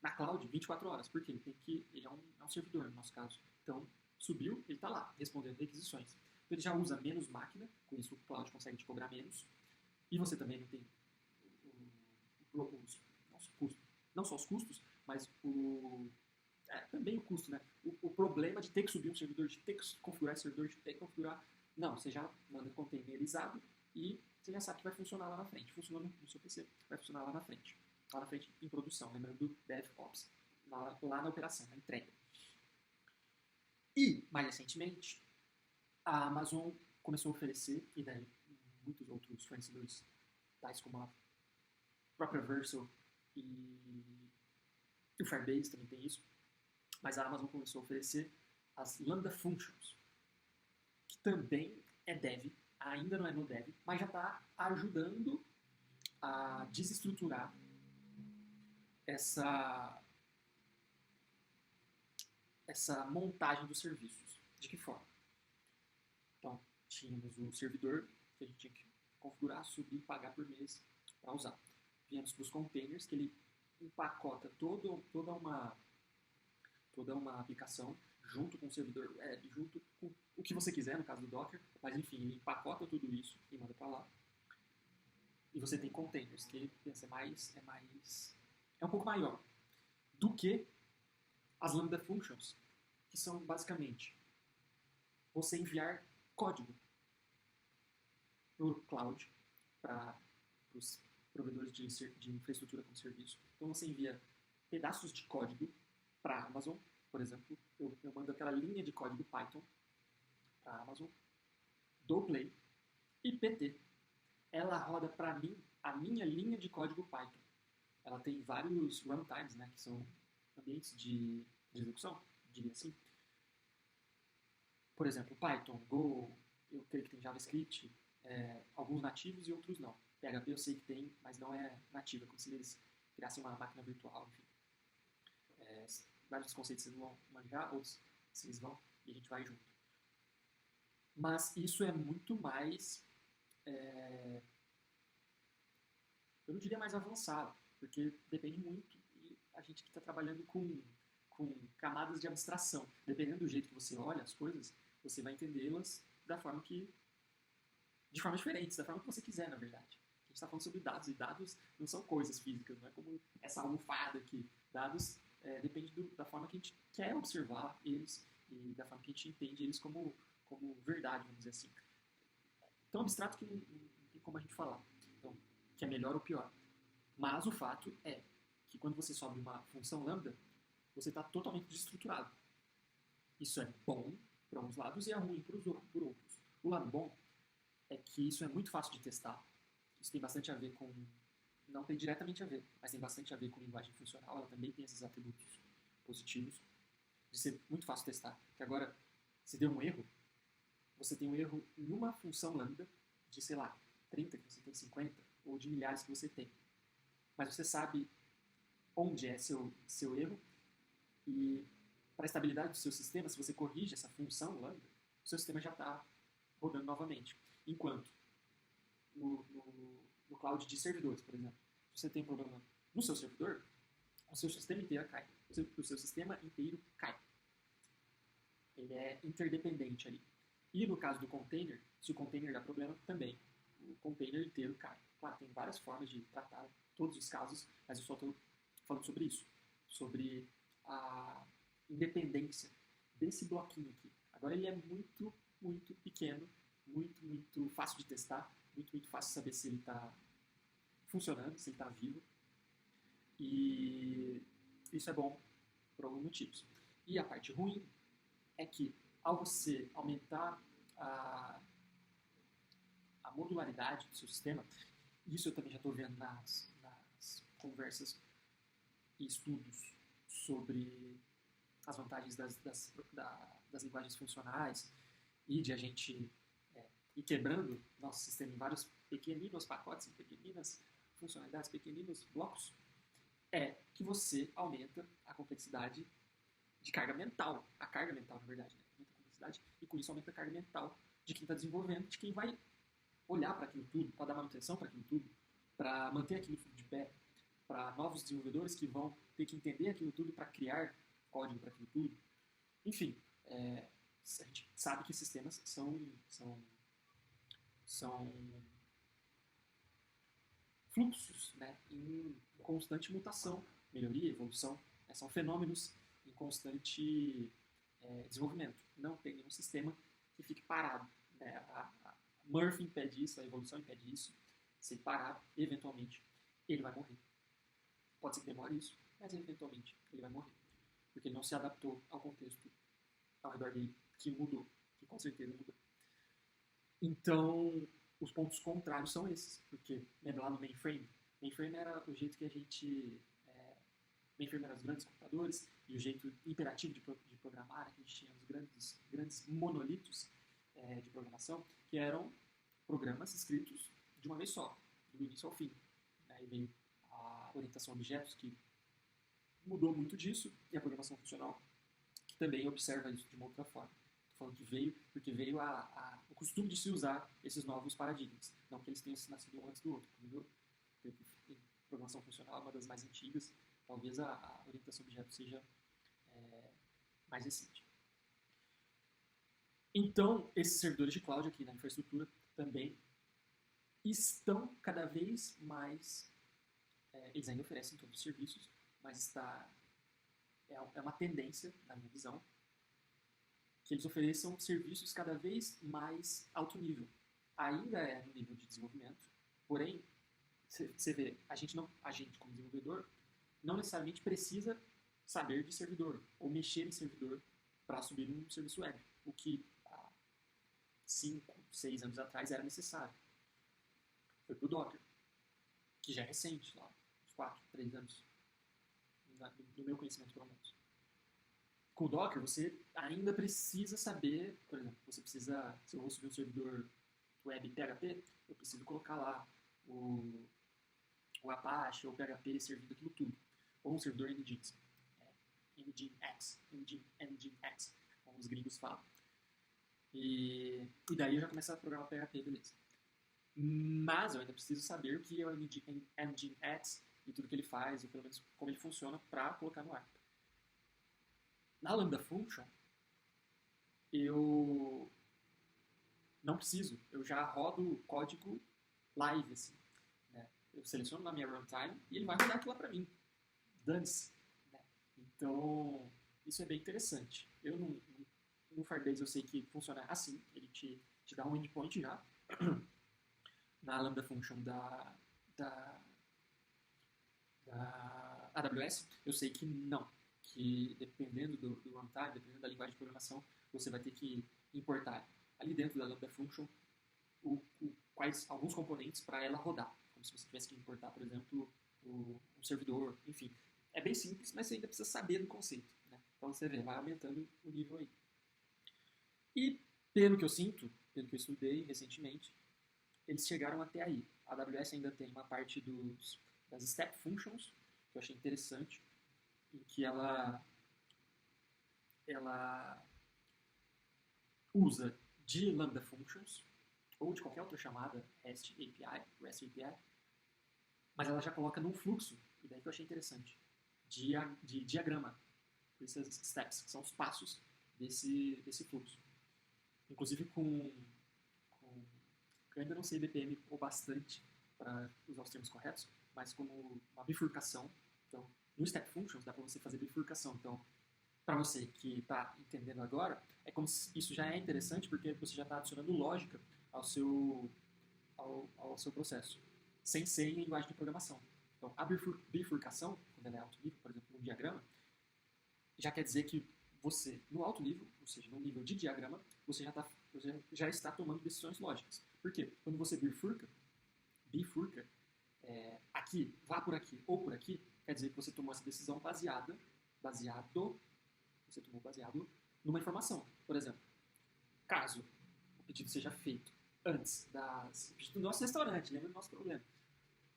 na cloud 24 horas. Por quê? Ele é um servidor, no nosso caso. Então, subiu, ele está lá, respondendo requisições. Então, ele já usa menos máquina, com isso o cloud consegue te cobrar menos. E você também não tem os custos. Não só os custos, mas também o custo, né? O problema de ter que subir um servidor, de ter que configurar esse servidor, de ter que configurar... Não, você já manda containerizado e você já sabe que vai funcionar lá na frente. Funciona no seu PC, vai funcionar lá na frente. Lá na frente em produção, lembrando do DevOps. Lá na operação, na entrega. E, mais recentemente, a Amazon começou a oferecer, e daí muitos outros fornecedores, tais como a própria Vercel e o Firebase também tem isso, mas a Amazon começou a oferecer as Lambda Functions, que também é dev, ainda não é no dev, mas já está ajudando a desestruturar essa montagem dos serviços. De que forma? Então, tínhamos o servidor que a gente tinha que configurar, subir, pagar por mês para usar. Viemos para os containers, que ele empacota toda uma aplicação junto com o servidor web, junto com o que você quiser, no caso do Docker, mas enfim, ele empacota tudo isso e manda para lá. E você tem containers, que pensa, é um pouco maior do que As Lambda Functions, que são basicamente você enviar código por cloud para os provedores de infraestrutura como serviço. Então você envia pedaços de código para a Amazon, por exemplo. Eu mando aquela linha de código Python para a Amazon, dou play e PT. Ela roda para mim a minha linha de código Python. Ela tem vários runtimes, né, que são ambientes de execução, diria assim. Por exemplo, Python, Go, eu creio que tem JavaScript, alguns nativos e outros não. PHP eu sei que tem, mas não é nativa, como se eles criassem uma máquina virtual, enfim. Vários dos conceitos vocês vão manjar, outros vocês vão, e a gente vai junto. Mas isso é muito mais, eu não diria mais avançado, porque depende muito, e a gente que está trabalhando com camadas de abstração. Dependendo do jeito que você olha as coisas, você vai entendê-las de formas diferentes, da forma que você quiser, na verdade. A gente está falando sobre dados, e dados não são coisas físicas, não é como essa almofada aqui. Dados depende da forma que a gente quer observar eles e da forma que a gente entende eles como verdade, vamos dizer assim. Tão abstrato que não tem como a gente falar. Então, que é melhor ou pior. Mas o fato é que quando você sobe uma função lambda, você está totalmente desestruturado. Isso é bom para uns lados e é ruim por outros. O lado bom é que isso é muito fácil de testar. Isso tem bastante a ver com... Não tem diretamente a ver, mas tem bastante a ver com linguagem funcional. Ela também tem esses atributos positivos de ser muito fácil de testar. Que agora, se deu um erro, você tem um erro em uma função lambda de, sei lá, 30, que você tem 50, ou de milhares que você tem. Mas você sabe onde é seu erro e para a estabilidade do seu sistema, se você corrige essa função lambda, o seu sistema já está rodando novamente. Enquanto no cloud de servidores, por exemplo, se você tem um problema no seu servidor, o seu sistema inteiro cai. O seu sistema inteiro cai. Ele é interdependente ali. E no caso do container, se o container dá problema, também o container inteiro cai. Claro, tem várias formas de tratar todos os casos, mas eu só estou falando sobre isso. Sobre a independência desse bloquinho aqui. Agora ele é muito, muito pequeno, muito, muito fácil de testar, muito, muito fácil de saber se ele está funcionando, se ele está vivo. E isso é bom por alguns motivos. E a parte ruim é que ao você aumentar a modularidade do seu sistema, isso eu também já estou vendo nas conversas e estudos sobre as vantagens das linguagens funcionais e de a gente ir quebrando nosso sistema em vários pequeninos pacotes, em pequeninas funcionalidades, pequeninos blocos, é que você aumenta a complexidade de carga mental. A carga mental, na verdade, né? Aumenta a complexidade e com isso aumenta a carga mental de quem está desenvolvendo, de quem vai olhar para aquilo tudo, para dar manutenção para aquilo tudo, para manter aquilo tudo de pé, para novos desenvolvedores que vão ter que entender aquilo tudo para criar código para aquilo tudo. Enfim, a gente sabe que sistemas são fluxos, né, em constante mutação, melhoria, evolução, né, são fenômenos em constante desenvolvimento. Não tem nenhum sistema que fique parado. Né? A Murphy impede isso, a evolução impede isso. Se ele parar, eventualmente, ele vai morrer. Pode ser que demore isso, mas eventualmente ele vai morrer. Porque ele não se adaptou ao contexto ao redor dele, que mudou, que com certeza mudou. Então, os pontos contrários são esses, porque lembra lá no mainframe? Mainframe era o jeito que a gente... mainframe eram os grandes computadores e o jeito imperativo de programar, que a gente tinha os grandes monolitos de programação, que eram programas escritos de uma vez só, do início ao fim. Aí veio a orientação a objetos, que mudou muito disso, e a programação funcional, que também observa isso de uma outra forma. Estou falando que veio porque veio o costume de se usar esses novos paradigmas. Não que eles tenham nascido um antes do outro. Como eu, programação funcional é uma das mais antigas, talvez a orientação a objetos seja mais recente. Então, esses servidores de cloud aqui na infraestrutura também estão cada vez mais... eles ainda oferecem todos os serviços, mas é uma tendência, na minha visão, que eles ofereçam serviços cada vez mais alto nível. Ainda é no nível de desenvolvimento, porém, você vê, a gente como desenvolvedor não necessariamente precisa saber de servidor ou mexer em servidor para subir um serviço web, o que há 5, 6 anos atrás era necessário. Foi para o Docker, que já é recente, lá, uns 4, 3 anos, no meu conhecimento pelo menos. Com o Docker, você ainda precisa saber, por exemplo, se eu vou subir um servidor web PHP, eu preciso colocar lá o Apache ou o PHP servindo aquilo tudo. Ou um servidor Nginx. Nginx, como os gringos falam. E daí eu já começo a programar PHP, beleza. Mas eu ainda preciso saber o que é o Nginx e tudo que ele faz, ou pelo menos como ele funciona, para colocar no ar. Na Lambda Function, eu não preciso, eu já rodo o código live, assim, né? Eu seleciono na minha runtime e ele vai rodar aquilo lá para mim. Dane-se. Né? Então, isso é bem interessante. No Firebase eu sei que funciona assim, ele te dá um endpoint já. Na Lambda Function da AWS, eu sei que não. Que dependendo do runtime, dependendo da linguagem de programação, você vai ter que importar ali dentro da Lambda Function alguns componentes para ela rodar. Como se você tivesse que importar, por exemplo, um servidor, enfim. É bem simples, mas você ainda precisa saber do conceito. Né? Então você vê, vai aumentando o nível aí. E pelo que eu sinto, pelo que eu estudei recentemente, eles chegaram até aí. A AWS ainda tem uma parte das Step Functions, que eu achei interessante, em que ela usa de Lambda Functions, ou de qualquer outra chamada, REST API, mas ela já coloca num fluxo, e daí que eu achei interessante, de diagrama, por esses steps, que são os passos desse fluxo. Inclusive eu ainda não sei BPM o bastante para usar os termos corretos, mas como uma bifurcação. Então, no Step Functions dá para você fazer bifurcação. Então, para você que está entendendo agora, é como se isso já é interessante porque você já está adicionando lógica ao seu processo, sem ser em linguagem de programação. Então, a bifurcação, quando ela é alto nível, por exemplo, um diagrama, já quer dizer que você, no alto nível, ou seja, no nível de diagrama, você já está tomando decisões lógicas. Por quê? Quando você bifurca, aqui, vá por aqui ou por aqui, quer dizer que você tomou essa decisão baseado numa informação. Por exemplo, caso o pedido seja feito antes do nosso restaurante, lembra do nosso problema,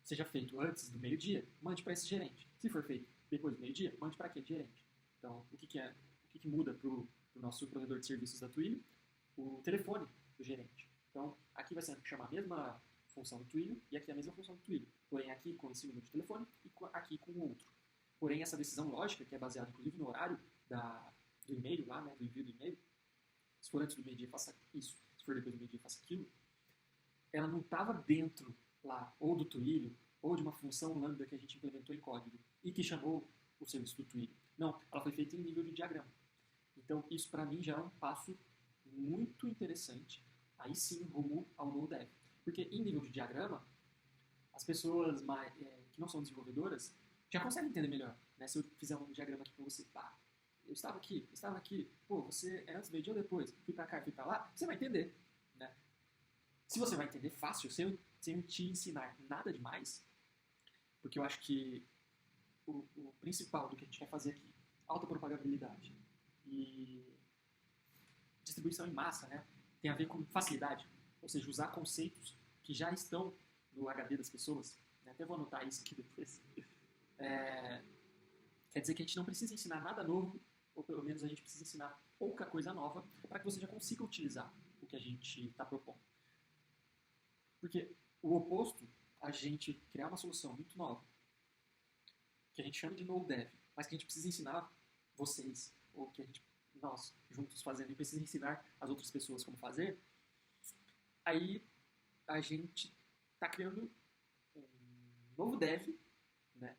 seja feito antes do meio-dia, mande para esse gerente. Se for feito depois do meio-dia, mande para aquele gerente. Então, o que muda para o nosso provedor de serviços da Twilio? O telefone do gerente. Então, aqui vai chamar a mesma função do Twilio e aqui a mesma função do Twilio. Porém, aqui com esse número de telefone e aqui com o outro. Porém, essa decisão lógica, que é baseada inclusive no horário do e-mail lá, né, do envio do e-mail, se for antes do meio-dia, faça isso. Se for depois do meio-dia, faça aquilo. Ela não estava dentro lá, ou do Twilio, ou de uma função lambda que a gente implementou em código e que chamou o serviço do Twilio. Não, ela foi feita em nível de diagrama. Então, isso para mim já é um passo muito interessante, aí sim, rumo ao NodeDev. Porque em nível de diagrama, as pessoas que não são desenvolvedoras já conseguem entender melhor. Né? Se eu fizer um diagrama aqui para você, eu estava aqui, pô, você é antes do meio-dia ou depois? Fui para cá, fui para lá, você vai entender. Né? Se você vai entender fácil, sem eu te ensinar nada demais, porque eu acho que o principal do que a gente quer fazer aqui, alta propagabilidade e distribuição em massa, né, tem a ver com facilidade, ou seja, usar conceitos que já estão no HD das pessoas. Né, até vou anotar isso aqui depois. Quer dizer que a gente não precisa ensinar nada novo, ou pelo menos a gente precisa ensinar pouca coisa nova para que você já consiga utilizar o que a gente está propondo. Porque o oposto, a gente criar uma solução muito nova, que a gente chama de NodeDev, mas que a gente precisa ensinar vocês, ou que nós juntos fazendo, e precisa ensinar as outras pessoas como fazer, aí a gente está criando um novo dev, né?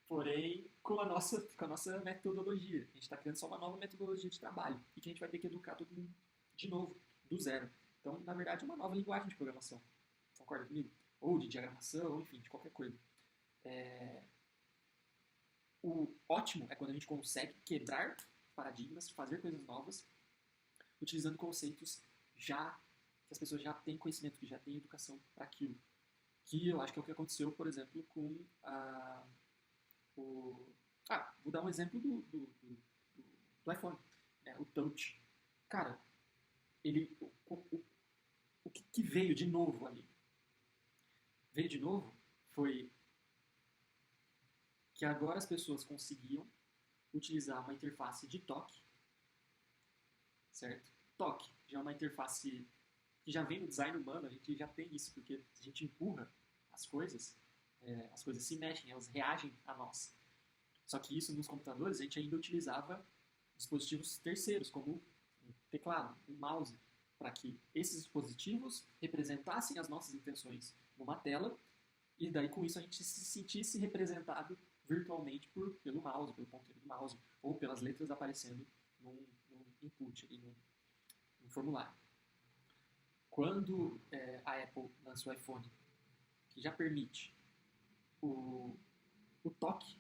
Porém com a nossa metodologia. A gente está criando só uma nova metodologia de trabalho e que a gente vai ter que educar todo mundo de novo, do zero. Então, na verdade, é uma nova linguagem de programação. Concorda comigo? Ou de diagramação, ou enfim, de qualquer coisa. O ótimo é quando a gente consegue quebrar paradigmas, fazer coisas novas, utilizando conceitos já que as pessoas já têm conhecimento, que já têm educação para aquilo. Que eu acho que é o que aconteceu, por exemplo, com vou dar um exemplo do iPhone, né? O Touch. Cara, o que veio de novo ali? Veio de novo foi que agora as pessoas conseguiam utilizar uma interface de toque, certo? Toque já é uma interface que já vem no design humano, a gente já tem isso, porque a gente empurra as coisas se mexem, elas reagem a nós. Só que isso nos computadores a gente ainda utilizava dispositivos terceiros, como um teclado, um mouse, para que esses dispositivos representassem as nossas intenções numa tela e daí com isso a gente se sentisse representado virtualmente pelo mouse, pelo ponteiro do mouse, ou pelas letras aparecendo num input, num formulário. Quando a Apple lançou o iPhone, que já permite o toque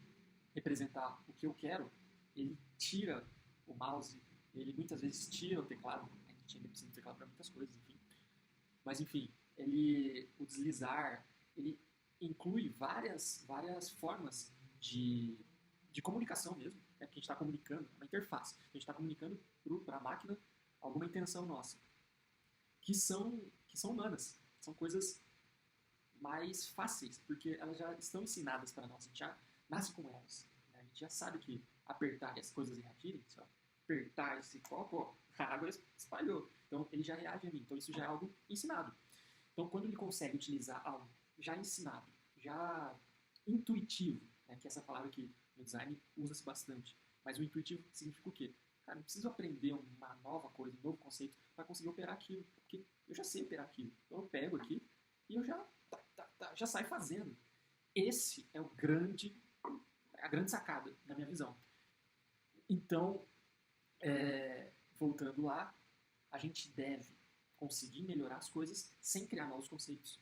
representar o que eu quero, ele tira o mouse, ele muitas vezes tira o teclado, a gente ainda precisa do teclado para muitas coisas, enfim. Mas enfim, o deslizar, ele inclui várias formas de comunicação mesmo, né? Porque a gente está comunicando, uma interface, a gente está comunicando para a máquina alguma intenção nossa, que são humanas, são coisas mais fáceis, porque elas já estão ensinadas para nós, a gente já nasce com elas. Né? A gente já sabe que apertar e as coisas reagirem, se eu apertar esse copo, a água espalhou. Então ele já reage a mim, então isso já é algo ensinado. Então quando ele consegue utilizar algo já ensinado, já intuitivo, né? Que é essa palavra que no design usa-se bastante, mas o intuitivo significa o quê? Cara, não preciso aprender uma nova coisa, um novo conceito para conseguir operar aquilo, porque eu já sei operar aquilo. Então eu pego aqui e eu já saio fazendo. Esse é a grande sacada, na minha visão. Então, voltando lá, a gente deve conseguir melhorar as coisas sem criar novos conceitos.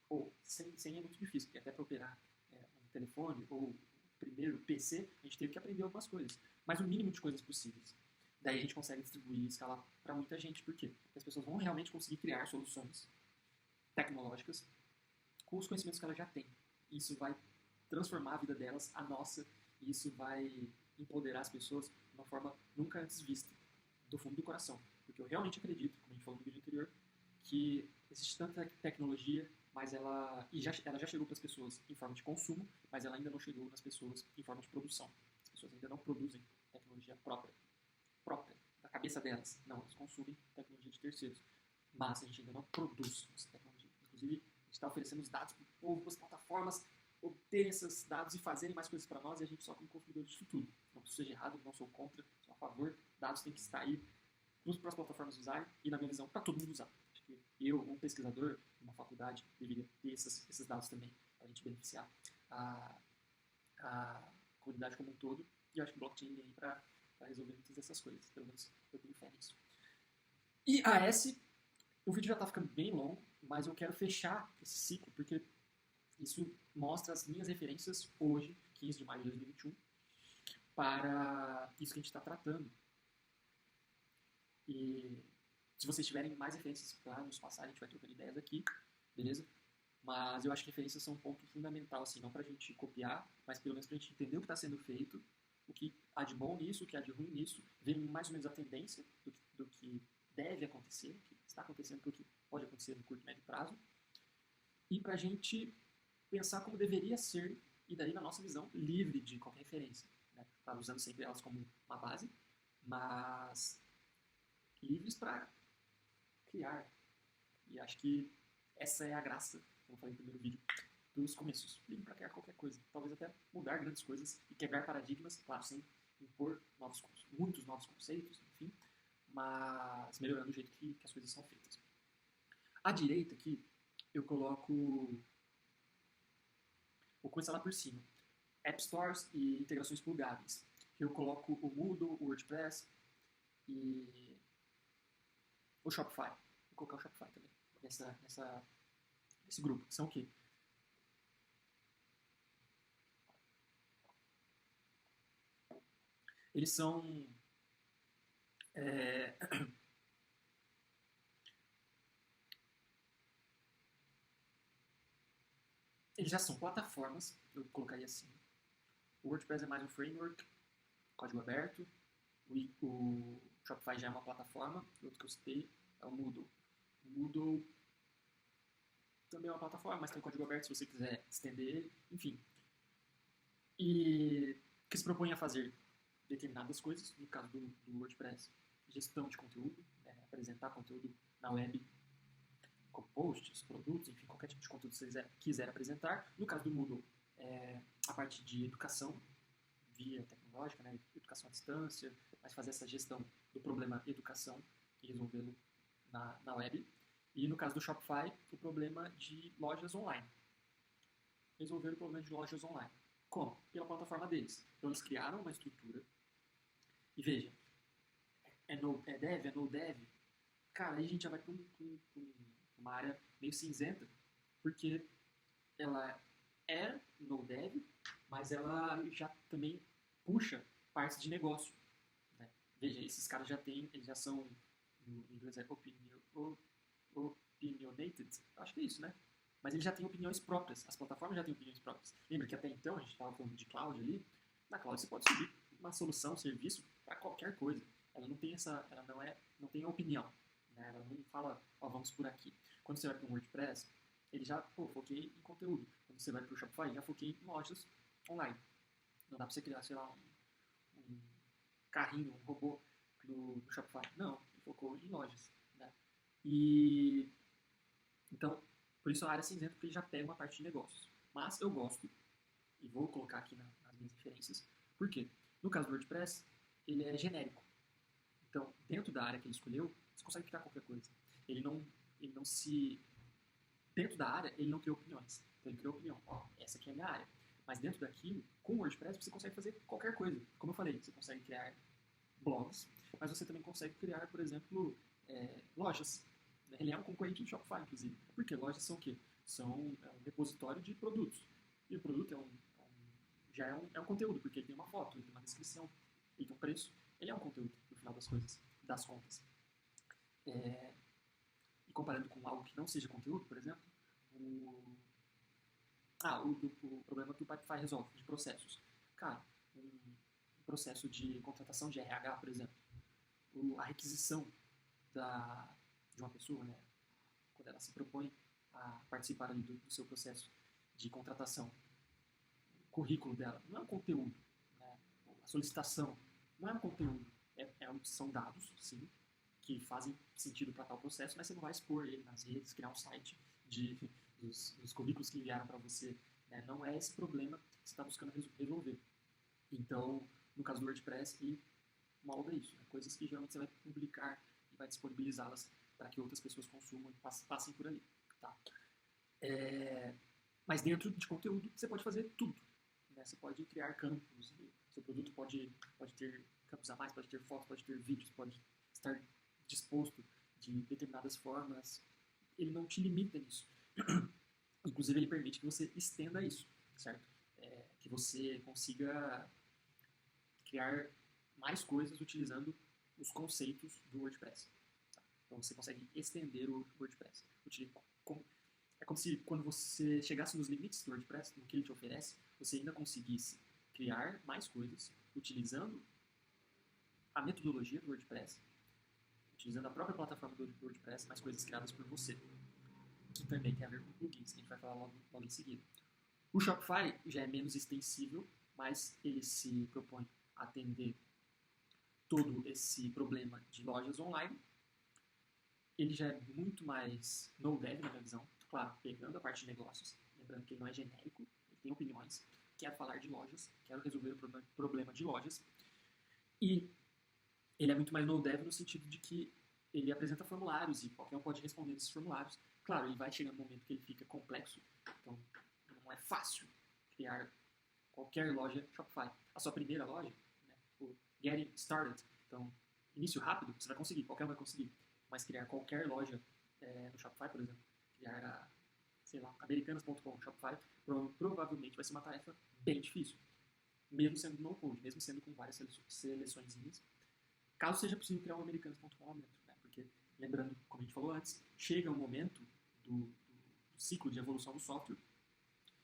Ou sem é muito difícil, porque até para operar um telefone ou o primeiro PC, a gente teve que aprender algumas coisas. Mas o mínimo de coisas possíveis. Daí a gente consegue distribuir e escalar para muita gente. Por quê? Porque as pessoas vão realmente conseguir criar soluções tecnológicas com os conhecimentos que elas já têm. Isso vai transformar a vida delas, a nossa, e isso vai empoderar as pessoas de uma forma nunca antes vista, do fundo do coração. Porque eu realmente acredito, como a gente falou no vídeo anterior, que existe tanta tecnologia, mas ela já chegou para as pessoas em forma de consumo, mas ela ainda não chegou nas pessoas em forma de produção. As pessoas ainda não produzem tecnologia própria, da cabeça delas. Não, elas consumem tecnologia de terceiros. Mas a gente ainda não produz essa tecnologia. Inclusive, a gente está oferecendo os dados para o povo, para as plataformas obterem esses dados e fazerem mais coisas para nós, e a gente só como consumidor disso tudo. Não que isso seja errado, não sou contra, sou a favor. Dados têm que estar aí para as plataformas usarem e, na minha visão, para todo mundo usar. Acho que eu, um pesquisador, uma faculdade, deveria ter esses dados também para a gente beneficiar a comunidade como um todo. E eu acho que o blockchain vem aí para resolver muitas dessas coisas. Pelo menos eu tenho fé nisso. E o vídeo já está ficando bem longo, mas eu quero fechar esse ciclo, porque isso mostra as minhas referências hoje, 15 de maio de 2021, para isso que a gente está tratando. E se vocês tiverem mais referências para nos passar, a gente vai trocando ideias aqui, beleza? Mas eu acho que referências são um ponto fundamental, assim, não para a gente copiar, mas pelo menos para a gente entender o que está sendo feito, o que há de bom nisso, o que há de ruim nisso, ver mais ou menos a tendência do que deve acontecer, o que está acontecendo, o que pode acontecer no curto e médio prazo, e para a gente pensar como deveria ser, e daí, na nossa visão, livre de qualquer referência. Né? Claro, usando sempre elas como uma base, mas livres para criar. E acho que essa é a graça, como eu falei no primeiro vídeo, dos começos. Livre para criar qualquer coisa. Talvez até mudar grandes coisas e quebrar paradigmas, claro, sem impor muitos novos conceitos, enfim, mas melhorando o jeito que as coisas são feitas. À direita aqui, eu coloco... Vou começar lá por cima. App Stores e integrações plugáveis. Eu coloco o Moodle, o WordPress e o Shopify. Vou colocar o Shopify também nesse grupo. São o quê? Eles são... eles já são plataformas, eu colocaria assim. O WordPress é mais um framework, código aberto. O Shopify já é uma plataforma. O outro que eu citei é o Moodle. O Moodle também é uma plataforma, mas tem código aberto se você quiser estender ele. Enfim. E que se propõe a fazer determinadas coisas, no caso do WordPress, gestão de conteúdo, apresentar conteúdo na web, como posts, produtos, enfim, qualquer tipo de conteúdo que você quiser apresentar. No caso do Moodle, a parte de educação via tecnológica, né, educação à distância, mas fazer essa gestão do problema educação e resolvê-lo na web. E no caso do Shopify, o problema de lojas online. Resolver o problema de lojas online. Como? Pela plataforma deles. Então eles criaram uma estrutura. E veja, é dev, é no dev. Cara, aí a gente já vai para uma área meio cinzenta, porque ela é no dev, mas ela já também puxa partes de negócio. Né? Veja, esses caras já têm, eles já são, no inglês é opinionated, acho que é isso, né? Mas eles já têm opiniões próprias, as plataformas já têm opiniões próprias. Lembra que até então, a gente estava falando de cloud ali, na cloud você pode subir uma solução, um serviço para qualquer coisa. Ela não tem ela não tem opinião. Né? Ela não fala, ó, vamos por aqui. Quando você vai para um WordPress, ele já, foquei em conteúdo. Quando você vai para o Shopify, já foquei em lojas online. Não dá para você criar, sei lá, um carrinho, um robô no Shopify. Não, ele focou em lojas. Né? E então, por isso a área cinzenta, porque ele já pega uma parte de negócios. Mas eu gosto, e vou colocar aqui nas minhas referências, por quê? No caso do WordPress, ele é genérico. Então, dentro da área que ele escolheu, você consegue criar qualquer coisa. Ele não se... Dentro da área, ele não criou opiniões. Então, ele criou opinião. Ó, essa aqui é a minha área. Mas dentro daquilo, com o WordPress, você consegue fazer qualquer coisa. Como eu falei, você consegue criar blogs, mas você também consegue criar, por exemplo, lojas. Ele é um concorrente do Shopify, inclusive. Porque lojas são o quê? São um repositório de produtos. E o produto já é um conteúdo, porque ele tem uma foto, ele tem uma descrição, ele tem um preço. Ele é um conteúdo, no final das contas. E comparando com algo que não seja conteúdo, por exemplo, o problema que o Pipefy resolve, de processos. Cara, um processo de contratação de RH, por exemplo, a requisição de uma pessoa, né, quando ela se propõe a participar ali do seu processo de contratação, o currículo dela não é um conteúdo, né, a solicitação não é um conteúdo, são dados, sim, que fazem sentido para tal processo, mas você não vai expor ele nas redes, criar um site dos currículos que enviaram para você. Né? Não é esse problema que você está buscando resolver. Então, no caso do WordPress, ele molda isso. Né? Coisas que geralmente você vai publicar e vai disponibilizá-las para que outras pessoas consumam e passem por ali. Tá? Mas dentro de conteúdo, você pode fazer tudo. Né? Você pode criar campos, seu produto pode ter campos a mais, pode ter fotos, pode ter vídeos, pode estar disposto de determinadas formas. Ele não te limita nisso. Inclusive, ele permite que você estenda isso, certo? Que você consiga criar mais coisas utilizando os conceitos do WordPress. Tá? Então, você consegue estender o WordPress. É como se, quando você chegasse nos limites do WordPress, no que ele te oferece, você ainda conseguisse criar mais coisas utilizando a metodologia do WordPress, utilizando a própria plataforma do WordPress, mais coisas criadas por você, que também tem a ver com plugins, que a gente vai falar logo em seguida. O Shopify já é menos extensível, mas ele se propõe a atender todo esse problema de lojas online. Ele já é muito mais no-dev, na minha visão, claro, pegando a parte de negócios, lembrando que ele não é genérico, ele tem opiniões, quero falar de lojas, quero resolver o problema de lojas, e ele é muito mais no-dev no sentido de que ele apresenta formulários e qualquer um pode responder esses formulários. Claro, ele vai chegar no momento que ele fica complexo, então não é fácil criar qualquer loja Shopify. A sua primeira loja, né, o Getting Started, então, início rápido, você vai conseguir, qualquer um vai conseguir. Mas criar qualquer loja no Shopify, por exemplo, criar a, sei lá, americanas.com, Shopify, provavelmente vai ser uma tarefa bem difícil. Mesmo sendo no-code, mesmo sendo com várias seleçõezinhas. Caso seja possível criar um americanas.com dentro, né? Porque, lembrando, como a gente falou antes, chega um momento do ciclo de evolução do software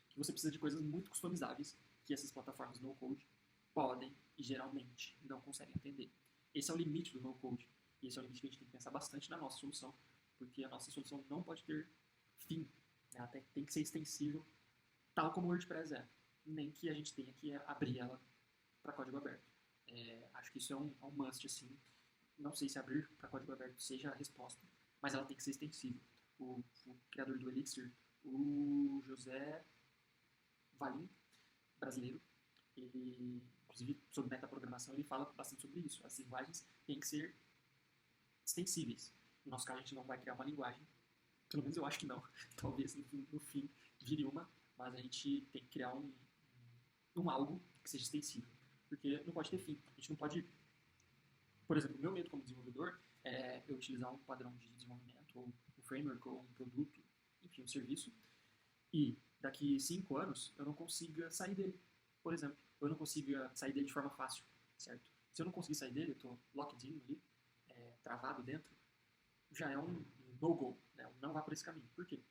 que você precisa de coisas muito customizáveis que essas plataformas no-code podem e geralmente não conseguem atender. Esse é o limite do no-code. E esse é o limite que a gente tem que pensar bastante na nossa solução, porque a nossa solução não pode ter fim. Né? Ela tem que ser extensível, tal como o WordPress é. Nem que a gente tenha que abrir ela para código aberto. Acho que isso é um must, assim. Não sei se abrir para código aberto seja a resposta, mas ela tem que ser extensível. O criador do Elixir, o José Valim, brasileiro, ele, inclusive sobre metaprogramação, ele fala bastante sobre isso. As linguagens têm que ser extensíveis. No nosso caso, a gente não vai criar uma linguagem, pelo menos eu acho que não. Talvez no fim vire uma, mas a gente tem que criar um algo que seja extensível. Porque não pode ter fim. A gente não pode... Por exemplo, o meu medo como desenvolvedor é eu utilizar um padrão de desenvolvimento, ou um framework, ou um produto, enfim, um serviço, e daqui 5 anos eu não consiga sair dele. Por exemplo, eu não consiga sair dele de forma fácil, certo? Se eu não conseguir sair dele, eu estou locked in ali, travado dentro, já é um no-go, né? Não vá por esse caminho. Por quê?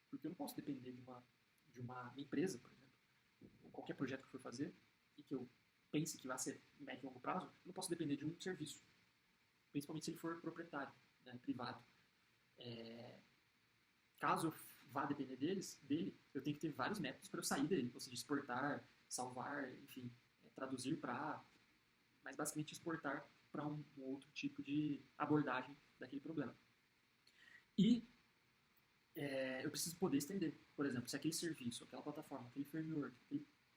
Porque eu não posso depender de uma empresa, por exemplo, ou qualquer projeto que eu for fazer, e que eu pense que vai ser médio e longo prazo, eu não posso depender de um serviço, principalmente se ele for proprietário, né, privado. Caso eu vá depender dele, eu tenho que ter vários métodos para eu sair dele, ou seja, exportar, salvar, enfim, traduzir para, mas basicamente exportar para um outro tipo de abordagem daquele problema. E eu preciso poder estender. Por exemplo, se aquele serviço, aquela plataforma, aquele framework,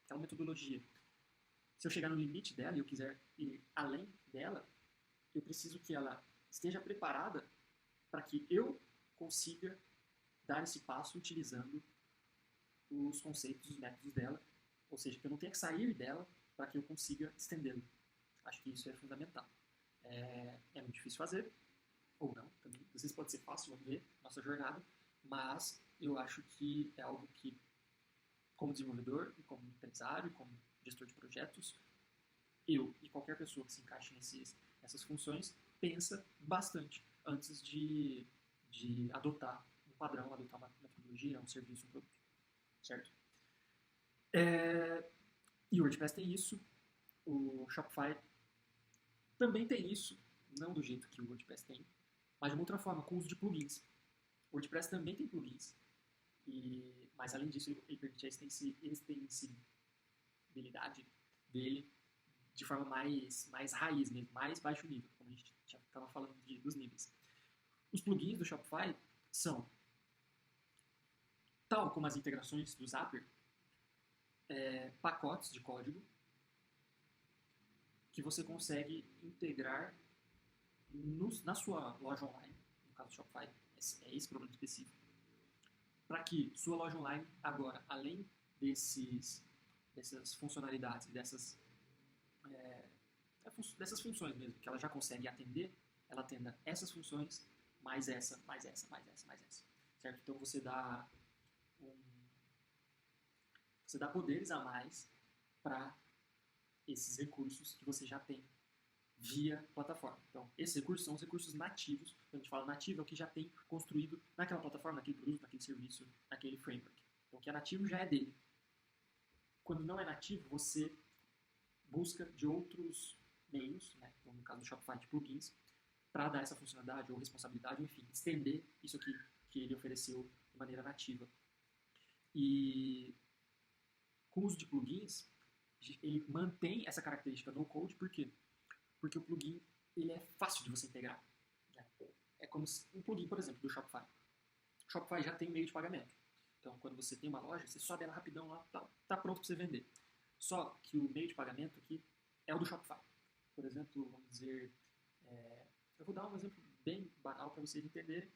aquela metodologia, se eu chegar no limite dela e eu quiser ir além dela, eu preciso que ela esteja preparada para que eu consiga dar esse passo utilizando os conceitos, os métodos dela, ou seja, que eu não tenha que sair dela para que eu consiga estendê-lo. Acho que isso é fundamental. É muito difícil fazer, ou não, também. Às vezes pode ser fácil, vamos ver, nossa jornada, mas eu acho que é algo que, como desenvolvedor, e como empresário, como gestor de projetos, eu e qualquer pessoa que se encaixe nessas funções pensa bastante antes de adotar um padrão, adotar uma metodologia, um serviço, um produto, certo? E o WordPress tem isso, o Shopify também tem isso, não do jeito que o WordPress tem, mas de uma outra forma, com o uso de plugins. O WordPress também tem plugins, mas além disso ele permite a extensibilidade dele de forma mais raiz mesmo, mais baixo nível, como a gente já estava falando dos níveis. Os plugins do Shopify são, tal como as integrações do Zapier, pacotes de código que você consegue integrar na sua loja online, no caso do Shopify, é esse problema específico, para que sua loja online agora, além dessas funcionalidades, dessas funções mesmo, que ela já consegue atender, ela atenda essas funções, mais essa, mais essa, mais essa, mais essa. Certo? Então você dá poderes a mais para esses recursos que você já tem via plataforma. Então, esses recursos são os recursos nativos. Quando a gente fala nativo, é o que já tem construído naquela plataforma, naquele produto, naquele serviço, naquele framework. Então, o que é nativo já é dele. Quando não é nativo, você busca de outros meios, né? Então, no caso do Shopify, de plugins, para dar essa funcionalidade ou responsabilidade, ou enfim, estender isso aqui que ele ofereceu de maneira nativa. E com o uso de plugins, ele mantém essa característica no code, por quê? Porque o plugin ele é fácil de você integrar. Né? É como um plugin, por exemplo, do Shopify. O Shopify já tem um meio de pagamento. Então, quando você tem uma loja, você sobe ela rapidão lá, tá pronto para você vender. Só que o meio de pagamento aqui é o do Shopify. Por exemplo, vamos dizer... eu vou dar um exemplo bem banal para vocês entenderem.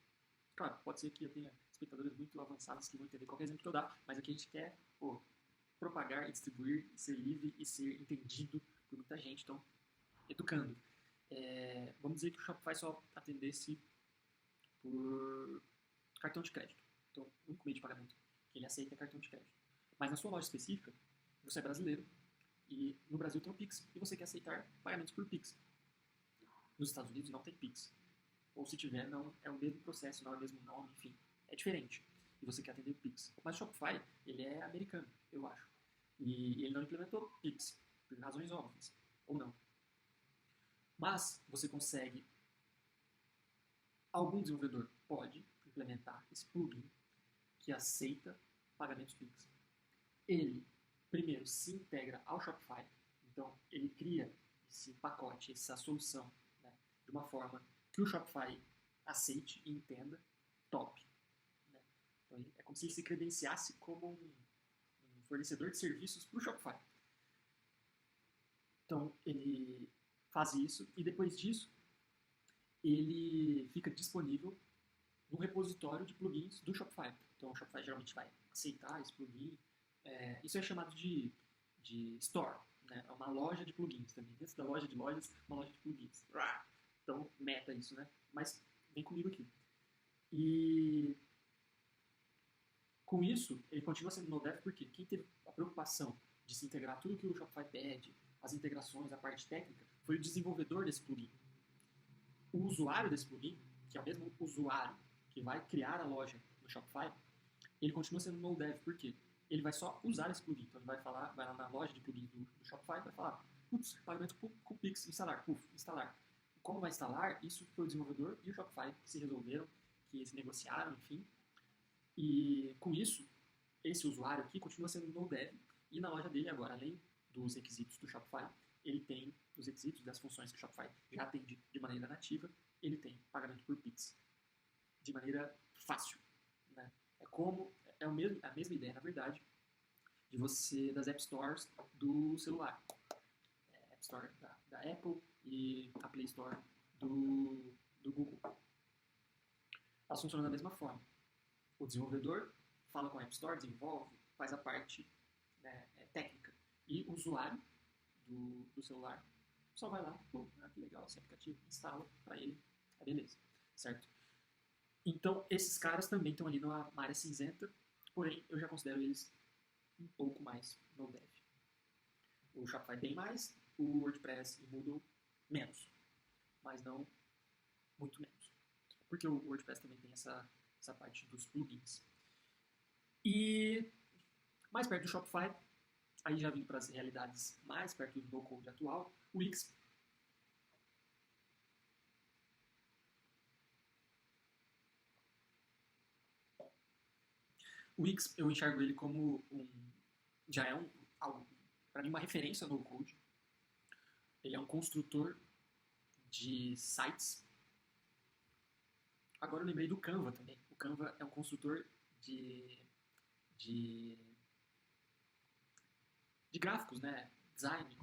Claro, pode ser que eu tenha espectadores muito avançados que vão entender qualquer exemplo que eu dar, mas aqui a gente quer propagar e distribuir, e ser livre e ser entendido por muita gente. Então, educando. Vamos dizer que o Shopify só atendesse por cartão de crédito. Então, o único meio de pagamento que ele aceita é cartão de crédito. Mas na sua loja específica, você é brasileiro e no Brasil tem o Pix e você quer aceitar pagamentos por Pix. Nos Estados Unidos não tem Pix. Ou se tiver, não é o mesmo processo, não é o mesmo nome, enfim. É diferente. E você quer atender o Pix. Mas o Shopify, ele é americano, eu acho. E ele não implementou Pix, por razões óbvias. Ou não. Mas você consegue... Algum desenvolvedor pode implementar esse plugin que aceita pagamentos Pix. Ele, primeiro, se integra ao Shopify. Então, ele cria esse pacote, essa solução, né, de uma forma que o Shopify aceite e entenda, top. Né? Então, é como se ele se credenciasse como um fornecedor de serviços para o Shopify. Então, ele faz isso e depois disso, ele fica disponível no repositório de plugins do Shopify. Então, o Shopify geralmente vai aceitar esse plugin. Isso é chamado de store, né? É uma loja de plugins também. Dentro da loja de lojas, uma loja de plugins. Então, meta isso, né? Mas vem comigo aqui. E com isso, ele continua sendo no dev porque quem teve a preocupação de se integrar tudo que o Shopify pede, as integrações, a parte técnica, foi o desenvolvedor desse plugin. O usuário desse plugin, que é o mesmo usuário que vai criar a loja no Shopify, ele continua sendo no dev, por quê? Ele vai só usar esse plugin. Então ele vai lá na loja de plugins do Shopify e vai falar, putz, pagamento com Pix, instalar, instalar. Como vai instalar? Isso foi o desenvolvedor e o Shopify que se resolveram, que se negociaram, enfim. E com isso, esse usuário aqui continua sendo no dev e na loja dele agora, além dos requisitos do Shopify, ele tem os requisitos das funções que o Shopify já atende de maneira nativa, ele tem pagamento por Pix de maneira fácil, né? É a mesma ideia, na verdade, de você, das App Stores do celular. App Store da Apple e a Play Store do Google. Elas funcionam da mesma forma. O desenvolvedor fala com a App Store, desenvolve, faz a parte, né, técnica. E o usuário do celular só vai lá, pô, que legal esse aplicativo, instala para ele, beleza, certo? Então, esses caras também estão ali numa área cinzenta, porém, eu já considero eles um pouco mais no dev. O Shopify bem mais, o WordPress e o Moodle menos, mas não muito menos. Porque o WordPress também tem essa parte dos plugins. E mais perto do Shopify, aí já vindo para as realidades mais perto do no-code atual, o Wix. O Wix, eu enxergo ele como já é para mim, uma referência no code. Ele é um construtor de sites. Agora eu lembrei do Canva também. O Canva é um construtor de gráficos, né? Design,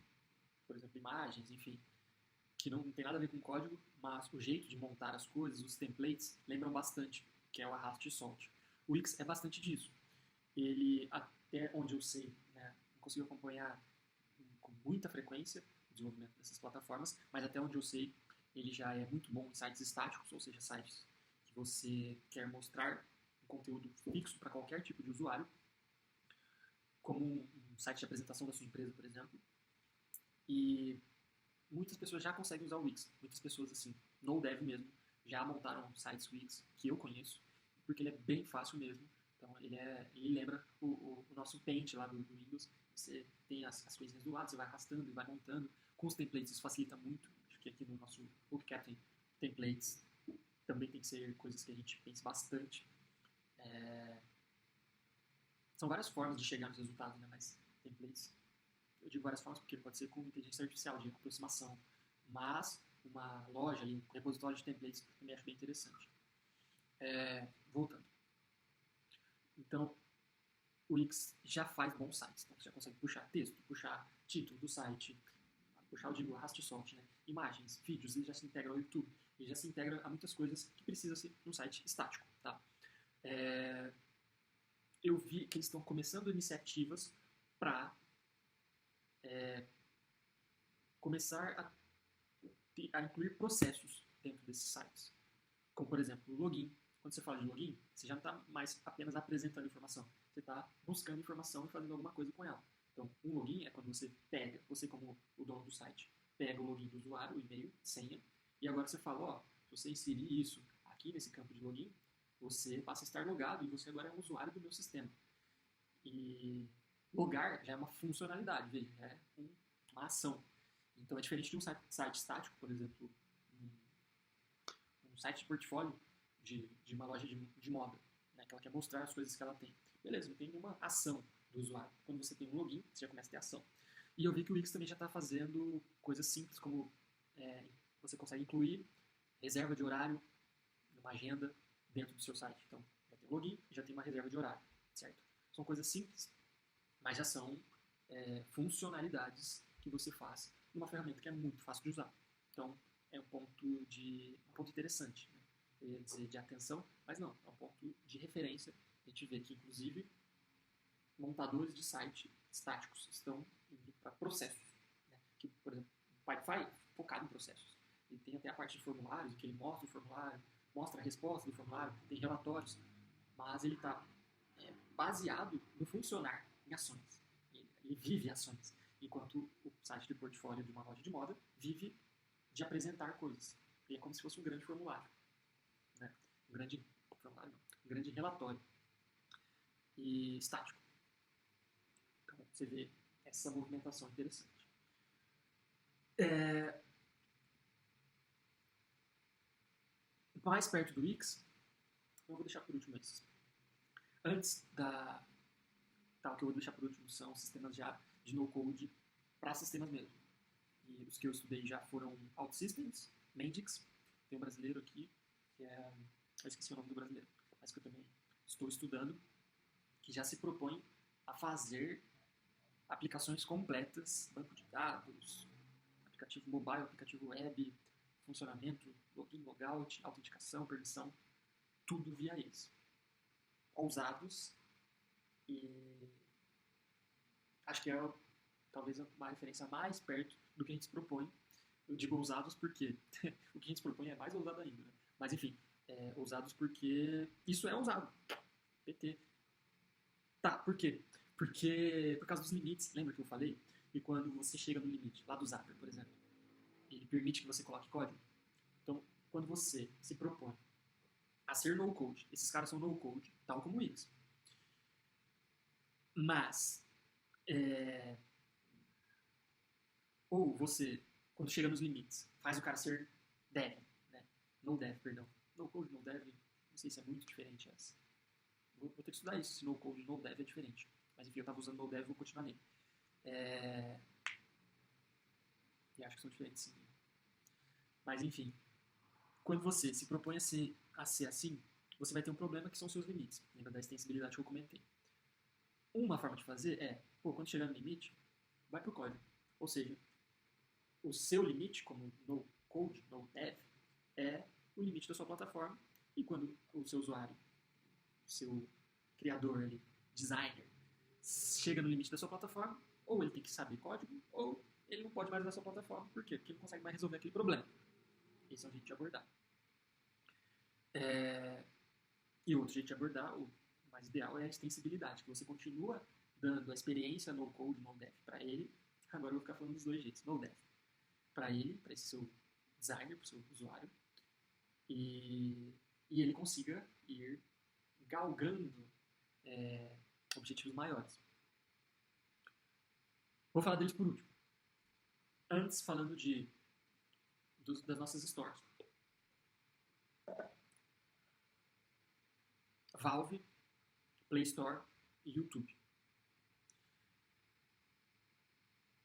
por exemplo, imagens, enfim, que não tem nada a ver com código, mas o jeito de montar as coisas, os templates, lembram bastante, que é o arraste e solte. O Wix é bastante disso. Ele, até onde eu sei, né, não consigo acompanhar com muita frequência o desenvolvimento dessas plataformas, mas até onde eu sei, ele já é muito bom em sites estáticos, ou seja, sites que você quer mostrar um conteúdo fixo para qualquer tipo de usuário, como um site de apresentação da sua empresa, por exemplo. E muitas pessoas já conseguem usar o Wix. Muitas pessoas, assim, no dev mesmo, já montaram sites Wix que eu conheço, porque ele é bem fácil mesmo. Então, ele lembra o nosso Paint lá do Windows. Você tem as coisinhas do lado, você vai arrastando e vai montando. Com os templates isso facilita muito. Acho que aqui no nosso Book Captain, templates também tem que ser coisas que a gente pense bastante. São várias formas de chegar nos resultados, né? Mas templates, eu digo várias formas porque pode ser com inteligência artificial, de aproximação. Mas uma loja ali, um repositório de templates, eu também acho bem interessante. Voltando. Então, o Wix já faz bons sites. Então, você já consegue puxar texto, puxar título do site, puxar o arraste e solte, né? Imagens, vídeos, ele já se integra ao YouTube, ele já se integra a muitas coisas que precisa ser num site estático, tá? Eu vi que eles estão começando iniciativas para começar a incluir processos dentro desses sites. Como, por exemplo, o login. Quando você fala de login, você já não está mais apenas apresentando informação. Você está buscando informação e fazendo alguma coisa com ela. Então, um login é quando você pega, você como o dono do site, pega o login do usuário, o e-mail, senha, e agora você fala, ó, se você inserir isso aqui nesse campo de login, você passa a estar logado e você agora é um usuário do meu sistema. E logar já é uma funcionalidade, veja, já é uma ação. Então é diferente de um site estático, por exemplo, um site de portfólio de uma loja de moda, né, que ela quer mostrar as coisas que ela tem. Beleza, não tem nenhuma ação do usuário. Quando você tem um login, você já começa a ter ação. E eu vi que o Wix também já está fazendo coisas simples, como você consegue incluir reserva de horário numa agenda dentro do seu site. Então, já tem um login e já tem uma reserva de horário, certo? São coisas simples, mas já são funcionalidades que você faz numa ferramenta que é muito fácil de usar. Então, é um ponto interessante, né? Eu ia dizer de atenção, mas não, é um ponto de referência. A gente vê que, inclusive, montadores de site estáticos estão indo para processos. Né? Que, por exemplo, o Pipefy é focado em processos. Ele tem até a parte de formulários, que ele mostra o formulário, mostra a resposta do formulário, tem relatórios, mas ele está baseado no funcionar em ações. Ele vive ações, enquanto o site de portfólio de uma loja de moda vive de apresentar coisas. E é como se fosse um grande formulário. Né? Um grande formulário, não. Um grande relatório. E estático. Então, você vê essa movimentação interessante. Mais perto do Wix, eu vou deixar por último esses. Antes da... Tá, o que eu vou deixar por último são sistemas de no-code para sistemas mesmo. E os que eu estudei já foram OutSystems, Mendix, tem um brasileiro aqui, que é... Eu esqueci o nome do brasileiro, mas que eu também estou estudando, que já se propõe a fazer aplicações completas, banco de dados, aplicativo mobile, aplicativo web, funcionamento, login, logout, autenticação, permissão, tudo via eles. Ousados e acho que é talvez uma referência mais perto do que a gente se propõe. Eu digo ousados porque o que a gente se propõe é mais ousado ainda, né? Mas enfim, ousados porque isso é ousado. PT. Tá, por quê? Porque por causa dos limites, lembra que eu falei? E quando você chega no limite, lá do Zapper, por exemplo, ele permite que você coloque código. Então, quando você se propõe a ser no-code, esses caras são no-code, tal como eles. Mas, ou você, quando chega nos limites, faz o cara ser dev, né? No dev, perdão. No-code, no dev, não sei se é muito diferente essa. Vou ter que estudar isso, se no-code e no-dev é diferente. Mas enfim, eu estava usando no-dev e vou continuar nele. E acho que são diferentes, sim. Mas enfim, quando você se propõe a ser assim, você vai ter um problema que são os seus limites. Lembra da extensibilidade que eu comentei. Uma forma de fazer é, quando chegar no limite, vai pro código. Ou seja, o seu limite, como no code, no dev, é o limite da sua plataforma. E quando o seu usuário, o seu criador, ali, designer, chega no limite da sua plataforma, ou ele tem que saber código, ou ele não pode mais usar a sua plataforma. Por quê? Porque ele não consegue mais resolver aquele problema. Esse é um jeito de abordar. E outro jeito de abordar, o mais ideal, é a extensibilidade, que você continua dando a experiência no code, no dev para ele. Agora eu vou ficar falando dos dois jeitos, no dev. Para ele, para esse seu designer, para o seu usuário, e ele consiga ir galgando objetivos maiores. Vou falar deles por último. Antes, falando das nossas stores. Valve, Play Store e YouTube.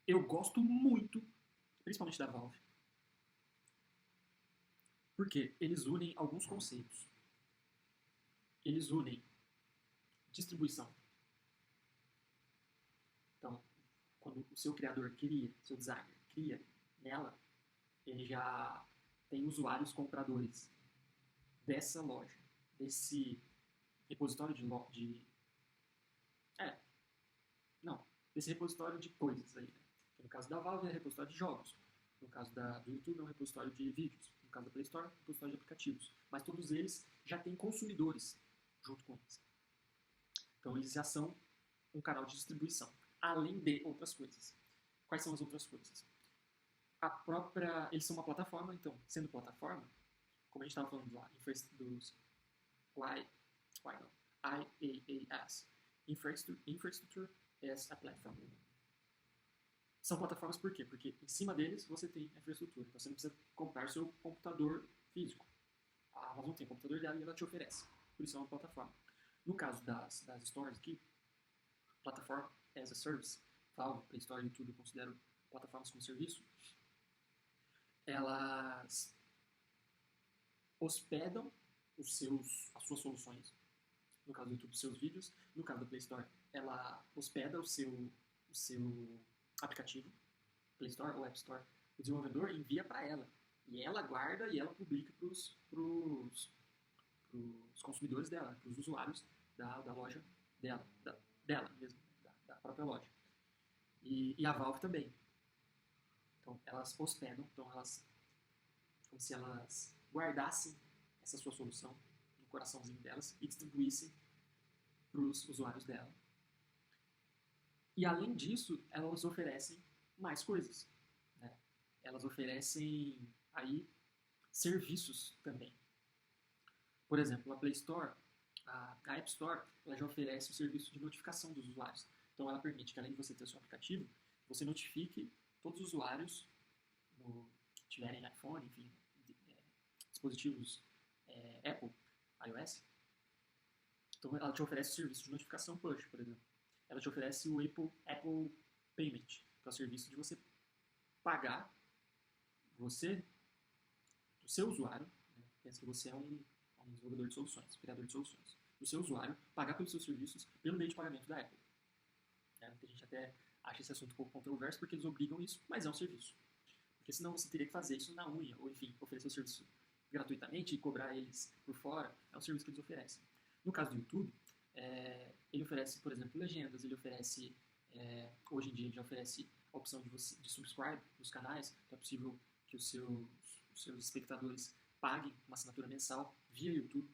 Eu gosto muito, principalmente da Valve, porque eles unem alguns conceitos. Eles unem distribuição. Então, quando o seu criador cria, seu designer cria nela, ele já tem usuários compradores dessa loja, desse repositório desse repositório de coisas aí, né? Que no caso da Valve é repositório de jogos. No caso do YouTube é um repositório de vídeos. No caso da Play Store é um repositório de aplicativos. Mas todos eles já têm consumidores junto com eles. Então eles já são um canal de distribuição, além de outras coisas. Quais são as outras coisas? Eles são uma plataforma, então, sendo plataforma, como a gente estava falando lá, dos IaaS, Infrastructure as a Platform. São plataformas por quê? Porque em cima deles você tem a infraestrutura. Então você não precisa comprar seu computador físico. A Amazon tem o computador dela e ela te oferece. Por isso é uma plataforma. No caso das stores aqui, plataforma as a service, Valve, Play Store e YouTube eu considero plataformas como serviço, elas hospedam as suas soluções. No caso do YouTube, os seus vídeos. No caso da Play Store, ela hospeda o seu aplicativo, Play Store ou App Store. O desenvolvedor envia para ela. E ela guarda e ela publica para os consumidores dela, para os usuários da loja dela mesmo, da própria loja. E a Valve também. Então, elas hospedam, como se elas guardassem essa sua solução no coraçãozinho delas e distribuíssem para os usuários dela. E além disso, elas oferecem mais coisas, né? Elas oferecem aí serviços também. Por exemplo, a Play Store, a App Store, ela já oferece o serviço de notificação dos usuários. Então ela permite que além de você ter o seu aplicativo, você notifique todos os usuários que tiverem iPhone, enfim, dispositivos Apple, iOS. Então ela te oferece o serviço de notificação push, por exemplo. Ela te oferece o Apple Payment, que é o serviço de você pagar do seu usuário, né? Pensa que você é um desenvolvedor de soluções, criador de soluções, do seu usuário, pagar pelos seus serviços pelo meio de pagamento da Apple. Muita gente até acha esse assunto um pouco controverso porque eles obrigam isso, mas é um serviço. Porque senão você teria que fazer isso na unha, ou enfim, oferecer o serviço gratuitamente e cobrar eles por fora. É um serviço que eles oferecem. No caso do YouTube, ele oferece, por exemplo, legendas, ele oferece, hoje em dia, ele já oferece a opção de subscribe nos canais, então é possível que os seus espectadores paguem uma assinatura mensal via YouTube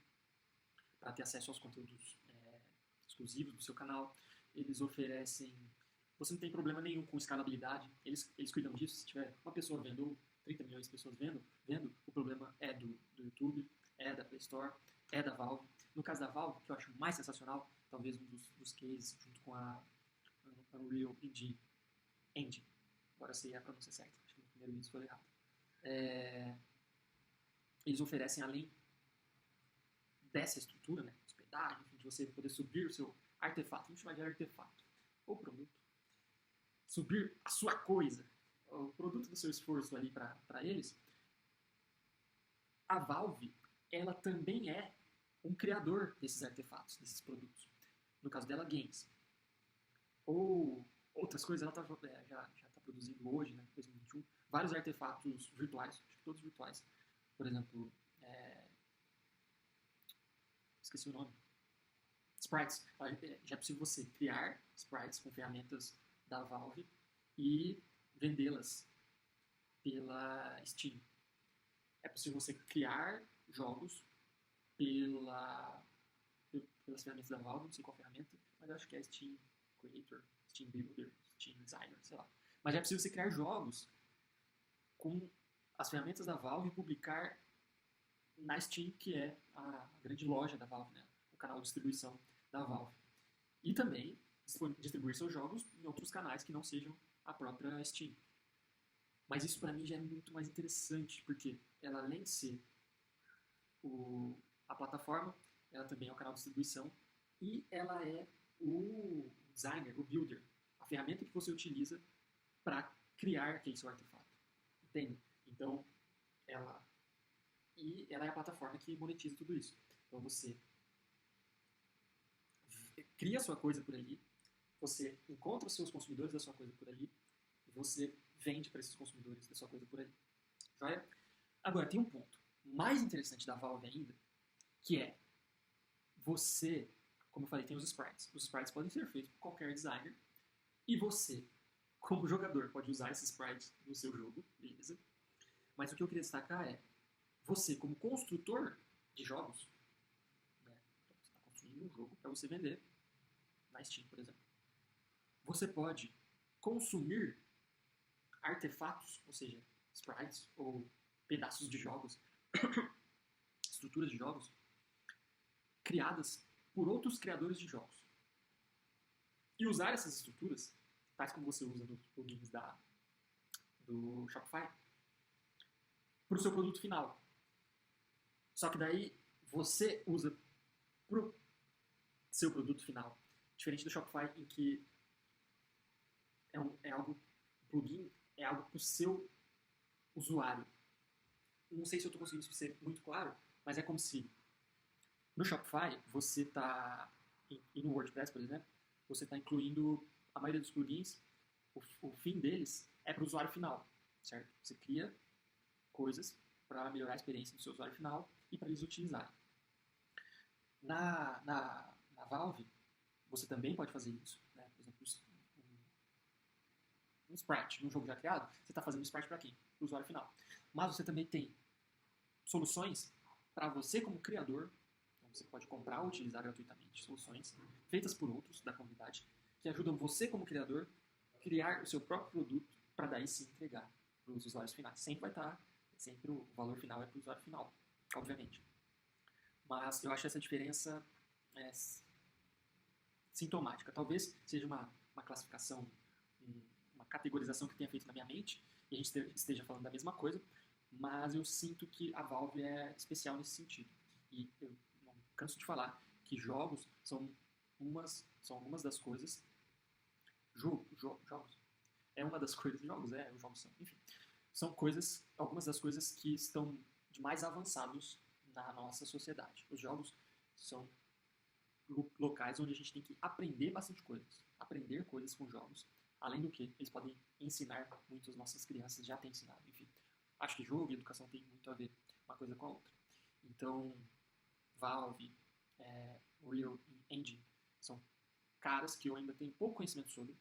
para ter acesso aos conteúdos exclusivos do seu canal. Eles oferecem... Você não tem problema nenhum com escalabilidade, eles cuidam disso. Se tiver uma pessoa vendo ou 30 milhões de pessoas vendo, o problema é do YouTube, é da Play Store, é da Valve. No caso da Valve, que eu acho mais sensacional, talvez um dos cases, junto com a Unreal Engine. Agora eu sei a pronúncia certa, acho que no primeiro vídeo foi errado. Eles oferecem, além dessa estrutura, né, hospedagem, enfim, de você poder subir o seu artefato, vamos chamar de artefato, ou produto, subir a sua coisa, o produto do seu esforço ali para eles. A Valve, ela também é um criador desses artefatos, desses produtos. No caso dela, games. Ou outras coisas, ela já está produzindo hoje, né, 2021, vários artefatos virtuais, acho que todos virtuais. Por exemplo, esqueci o nome. Sprites. Já é possível você criar sprites com ferramentas da Valve e vendê-las pela Steam. É possível você criar jogos pelas ferramentas da Valve, não sei qual ferramenta, mas eu acho que é Steam Creator, Steam Builder, Steam Designer, sei lá. Mas já é possível você criar jogos com as ferramentas da Valve e publicar na Steam, que é a grande loja da Valve, né? O canal de distribuição da Valve. E também distribuir seus jogos em outros canais que não sejam a própria Steam. Mas isso para mim já é muito mais interessante, porque ela, além de ser a plataforma, ela também é o canal de distribuição e ela é o designer, o builder, a ferramenta que você utiliza para criar aquele seu artefato. Entende? Então, ela é a plataforma que monetiza tudo isso. Então você cria a sua coisa por ali, você encontra os seus consumidores da sua coisa por ali, e você vende para esses consumidores da sua coisa por ali. Joia? Agora, tem um ponto mais interessante da Valve ainda, que é você, como eu falei, tem os sprites. Os sprites podem ser feitos por qualquer designer, E você, como jogador, pode usar esse sprite no seu jogo, beleza? Mas o que eu queria destacar é, você, como construtor de jogos, né? Então, você está construindo um jogo para você vender na Steam, por exemplo. Você pode consumir artefatos, ou seja, sprites ou pedaços de jogos, estruturas de jogos, criadas por outros criadores de jogos. E usar essas estruturas, tais como você usa nos plugins do Shopify, para o seu produto final. Só que daí você usa para o seu produto final. Diferente do Shopify, em que é algo, o plugin é algo para o seu usuário. Não sei se eu estou conseguindo ser muito claro, mas é como se no Shopify você está, e no WordPress, por exemplo, você está incluindo a maioria dos plugins, o fim deles é para o usuário final, certo? Você cria coisas para melhorar a experiência do seu usuário final e para eles utilizarem. Na Valve, você também pode fazer isso. Né? Por exemplo, um sprite num jogo já criado, você está fazendo um sprite para quem? Para o usuário final. Mas você também tem soluções para você como criador. Então você pode comprar ou utilizar gratuitamente soluções feitas por outros da comunidade que ajudam você como criador a criar o seu próprio produto para daí sim entregar para os usuários finais. Sempre o valor final é para o usuário final, obviamente. Mas eu acho essa diferença sintomática. Talvez seja uma classificação, uma categorização que tenha feito na minha mente e a gente esteja falando da mesma coisa, mas eu sinto que a Valve é especial nesse sentido. E eu não canso de falar que jogos são algumas das coisas. Jogos. É uma das coisas. Os jogos são. Enfim. São algumas das coisas que estão de mais avançados na nossa sociedade. Os jogos são locais onde a gente tem que aprender bastante coisas. Aprender coisas com jogos. Além do que, eles podem ensinar muito as nossas crianças, já têm ensinado. Enfim, acho que jogo e educação tem muito a ver uma coisa com a outra. Então, Valve, Unreal Engine são caras que eu ainda tenho pouco conhecimento sobre.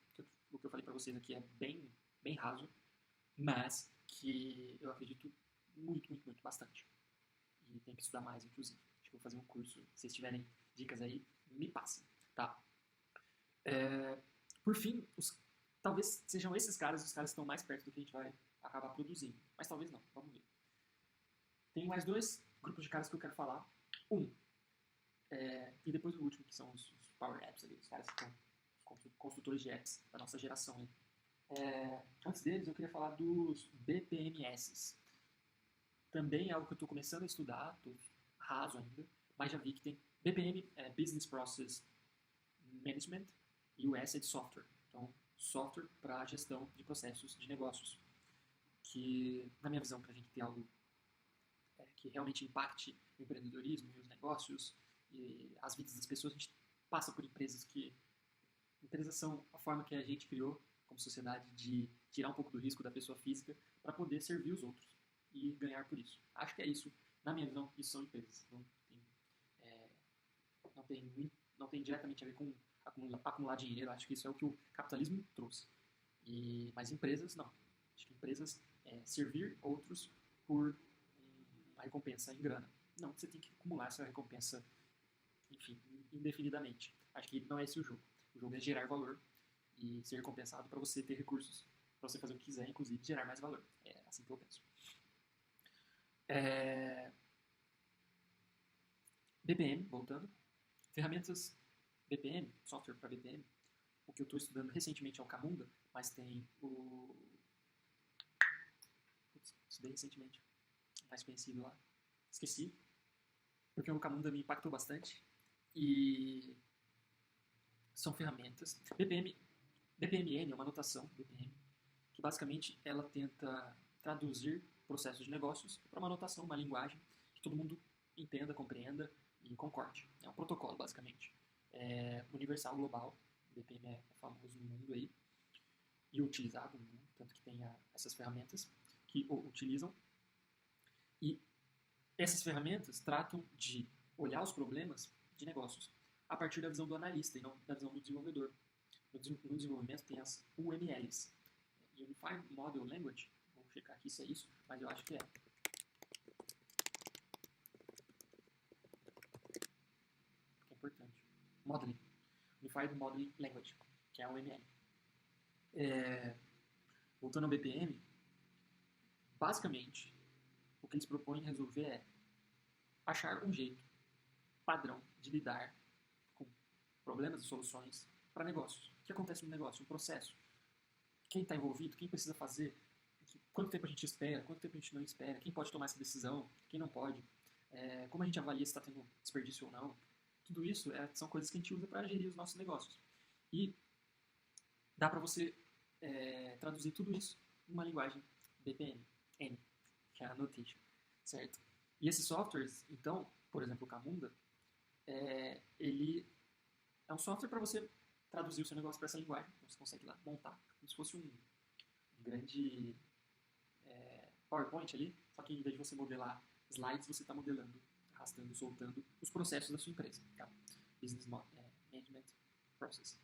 O que eu falei para vocês aqui é bem, bem raso, mas que eu acredito muito, bastante. E tem que estudar mais, inclusive. Acho que eu vou fazer um curso. Se vocês tiverem dicas aí, me passem, tá? Por fim, talvez sejam esses caras os caras que estão mais perto do que a gente vai acabar produzindo. Mas talvez não, vamos ver. Tem mais dois grupos de caras que eu quero falar. E depois o último, que são os Power Apps ali, os caras que são os construtores de apps da nossa geração. Né? Antes deles, eu queria falar dos BPMS. Também é algo que eu estou começando a estudar, estou raso ainda, mas já vi que tem BPM, Business Process Management, e o S é de software. Então, software para a gestão de processos de negócios. Que, na minha visão, para a gente ter algo que realmente impacte o empreendedorismo e os negócios e as vidas das pessoas, a gente passa por empresas que... Empresas são a forma que a gente criou como sociedade de tirar um pouco do risco da pessoa física para poder servir os outros e ganhar por isso. Acho que é isso. Na minha visão, isso são empresas. Não tem diretamente a ver com acumular dinheiro. Acho que isso é o que o capitalismo trouxe. Mas empresas, não. Acho que empresas servir outros por uma recompensa em grana. Não, você tem que acumular essa recompensa, enfim, indefinidamente. Acho que não é esse o jogo. O jogo é gerar valor e ser recompensado para você ter recursos para você fazer o que quiser, inclusive gerar mais valor. É assim que eu penso. BPM, voltando. Ferramentas BPM, software para BPM. O que eu estou estudando recentemente é o Camunda, mas tem o... estudei recentemente. Mais conhecido lá. Esqueci. Porque o Camunda me impactou bastante. E são ferramentas. BPMN é uma notação, BPM, que basicamente ela tenta traduzir processos de negócios para uma notação, uma linguagem que todo mundo entenda, compreenda e concorde. É um protocolo, basicamente. É universal, global. O BPM é famoso no mundo aí e utilizado no mundo, tanto que tem essas ferramentas que o utilizam. E essas ferramentas tratam de olhar os problemas de negócios a partir da visão do analista e não da visão do desenvolvedor. No desenvolvimento tem as UMLs. Unified Model Language. Vou checar aqui se é isso, mas eu acho que é. Que é importante. Modeling. Unified Modeling Language, que é a UML. Voltando ao BPM, basicamente, o que eles propõem resolver é achar um jeito padrão de lidar com problemas e soluções para negócios. O que acontece no negócio? Um processo. Quem está envolvido, quem precisa fazer, quanto tempo a gente espera, quanto tempo a gente não espera, quem pode tomar essa decisão, quem não pode, como a gente avalia se está tendo desperdício ou não. Tudo isso são coisas que a gente usa para gerir os nossos negócios. E dá para você traduzir tudo isso em uma linguagem BPM, N, que é a Annotation, certo? E esses softwares, então, por exemplo, o Camunda, ele é um software para você traduzir o seu negócio para essa linguagem. Então você consegue lá montar como se fosse um grande PowerPoint ali, só que em vez de você modelar slides, você está modelando, arrastando, soltando os processos da sua empresa. Tá? Business Management Process.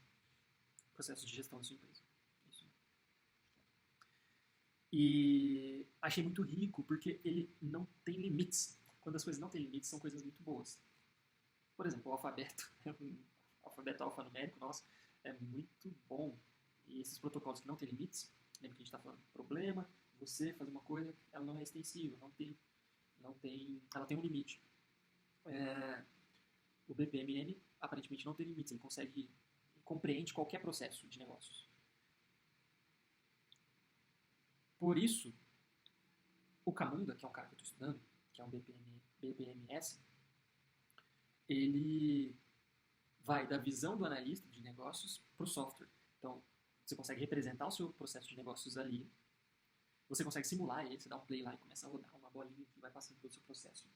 Processos de gestão da sua empresa. Isso. E achei muito rico porque ele não tem limites. Quando as coisas não têm limites, são coisas muito boas. Por exemplo, o alfabeto, o alfabeto alfanumérico nosso, é muito bom. E esses protocolos que não têm limites, lembra que a gente está falando de problema, você fazer uma coisa, ela não é extensiva, ela tem um limite. O BPMN aparentemente não tem limites, ele compreende qualquer processo de negócios. Por isso, o Camunda, que é um cara que eu estou estudando, que é um BPMS, ele vai da visão do analista de negócios para o software. Então, você consegue representar o seu processo de negócios ali, você consegue simular ele, você dá um play lá e começa a rodar uma bolinha que vai passando pelo seu processo.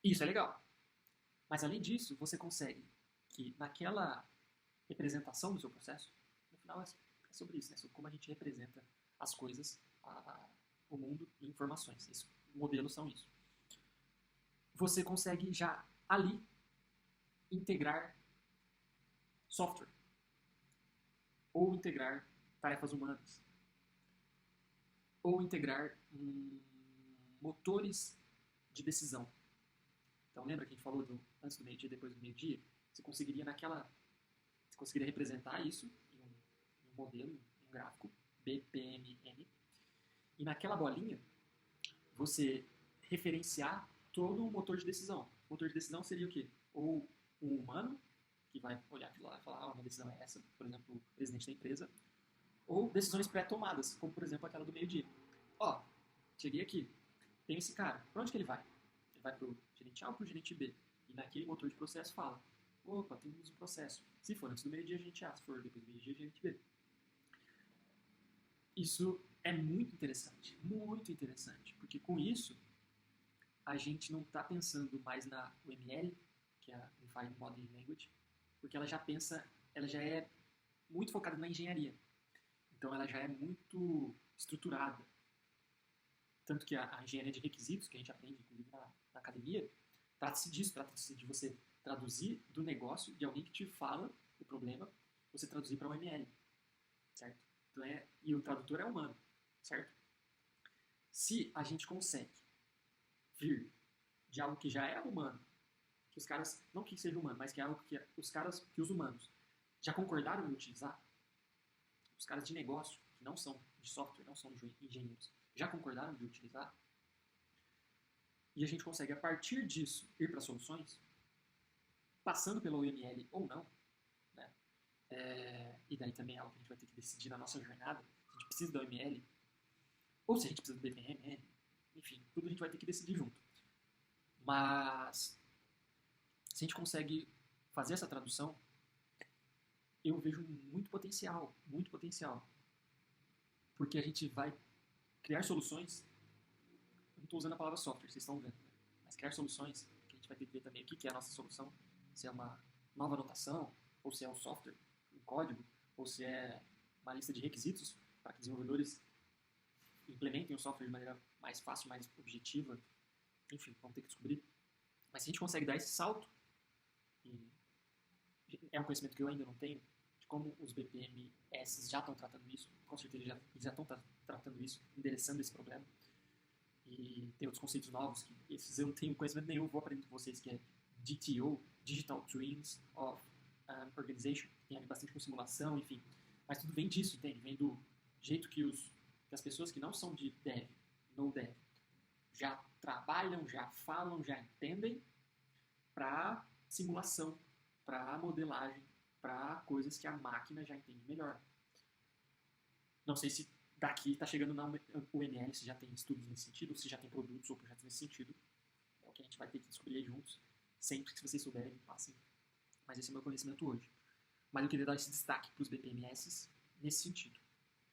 Isso é legal. Mas, além disso, você consegue que naquela representação do seu processo, no final é sobre isso, né? Sobre como a gente representa as coisas, o mundo e informações. Modelos são isso. Você consegue já ali integrar software ou integrar tarefas humanas ou integrar motores de decisão. Então lembra que a gente falou antes do meio-dia e depois do meio-dia? Você conseguiria representar isso em um modelo, em um gráfico BPMN, e naquela bolinha você referenciar todo o motor de decisão. O motor de decisão seria o quê? Ou um humano, que vai olhar aquilo lá e falar, uma decisão é essa, por exemplo, o presidente da empresa, ou decisões pré-tomadas, como por exemplo aquela do meio-dia. Cheguei aqui, tem esse cara, para onde que ele vai? Ele vai para o gerente A ou para o gerente B? E naquele motor de processo fala, opa, temos um processo. Se for antes do meio-dia, gerente A, se for depois do meio-dia, gerente B. Isso é muito interessante, porque com isso a gente não está pensando mais na UML, que é a Unified Modeling Language, porque ela já é muito focada na engenharia. Então ela já é muito estruturada. Tanto que a engenharia de requisitos, que a gente aprende, inclusive, na academia, trata-se disso, trata-se de você traduzir do negócio, de alguém que te fala o problema, você traduzir para o UML, certo? Então e o tradutor é humano, certo? Se a gente consegue vir de algo que já é humano, que os caras, não que seja humano, mas que é algo que os humanos já concordaram em utilizar, os caras de negócio, que não são de software, não são de engenheiros, já concordaram de utilizar, e a gente consegue, a partir disso, ir para soluções, passando pela UML ou não, né? E daí também é algo que a gente vai ter que decidir na nossa jornada, se a gente precisa da UML, ou se a gente precisa do BPM, enfim, tudo a gente vai ter que decidir junto. Mas, se a gente consegue fazer essa tradução, eu vejo muito potencial, porque a gente vai criar soluções. Eu não estou usando a palavra software, vocês estão vendo, né? Mas criar soluções, que a gente vai ter que ver também o que é a nossa solução, se é uma nova anotação, ou se é um software, um código, ou se é uma lista de requisitos para que desenvolvedores implementem o software de maneira mais fácil, mais objetiva. Enfim, vamos ter que descobrir. Mas se a gente consegue dar esse salto e é um conhecimento que eu ainda não tenho, de como os BPMS já estão tratando isso, com certeza já estão tratando isso, endereçando esse problema. E tem outros conceitos novos, que esses eu não tenho conhecimento nenhum, vou aprender com vocês, que é DTO, Digital Twins of Organization, tem a ver bastante com simulação, enfim. Mas tudo vem disso, entende? Vem do jeito que as pessoas que não são de dev, no dev, já trabalham, já falam, já entendem para simulação, para modelagem, para coisas que a máquina já entende melhor. Não sei se daqui está chegando na UNL, se já tem estudos nesse sentido, ou se já tem produtos ou projetos nesse sentido. É o que a gente vai ter que descobrir juntos. Sempre que vocês souberem, passem. Mas esse é o meu conhecimento hoje. Mas eu queria dar esse destaque para os BPMS nesse sentido.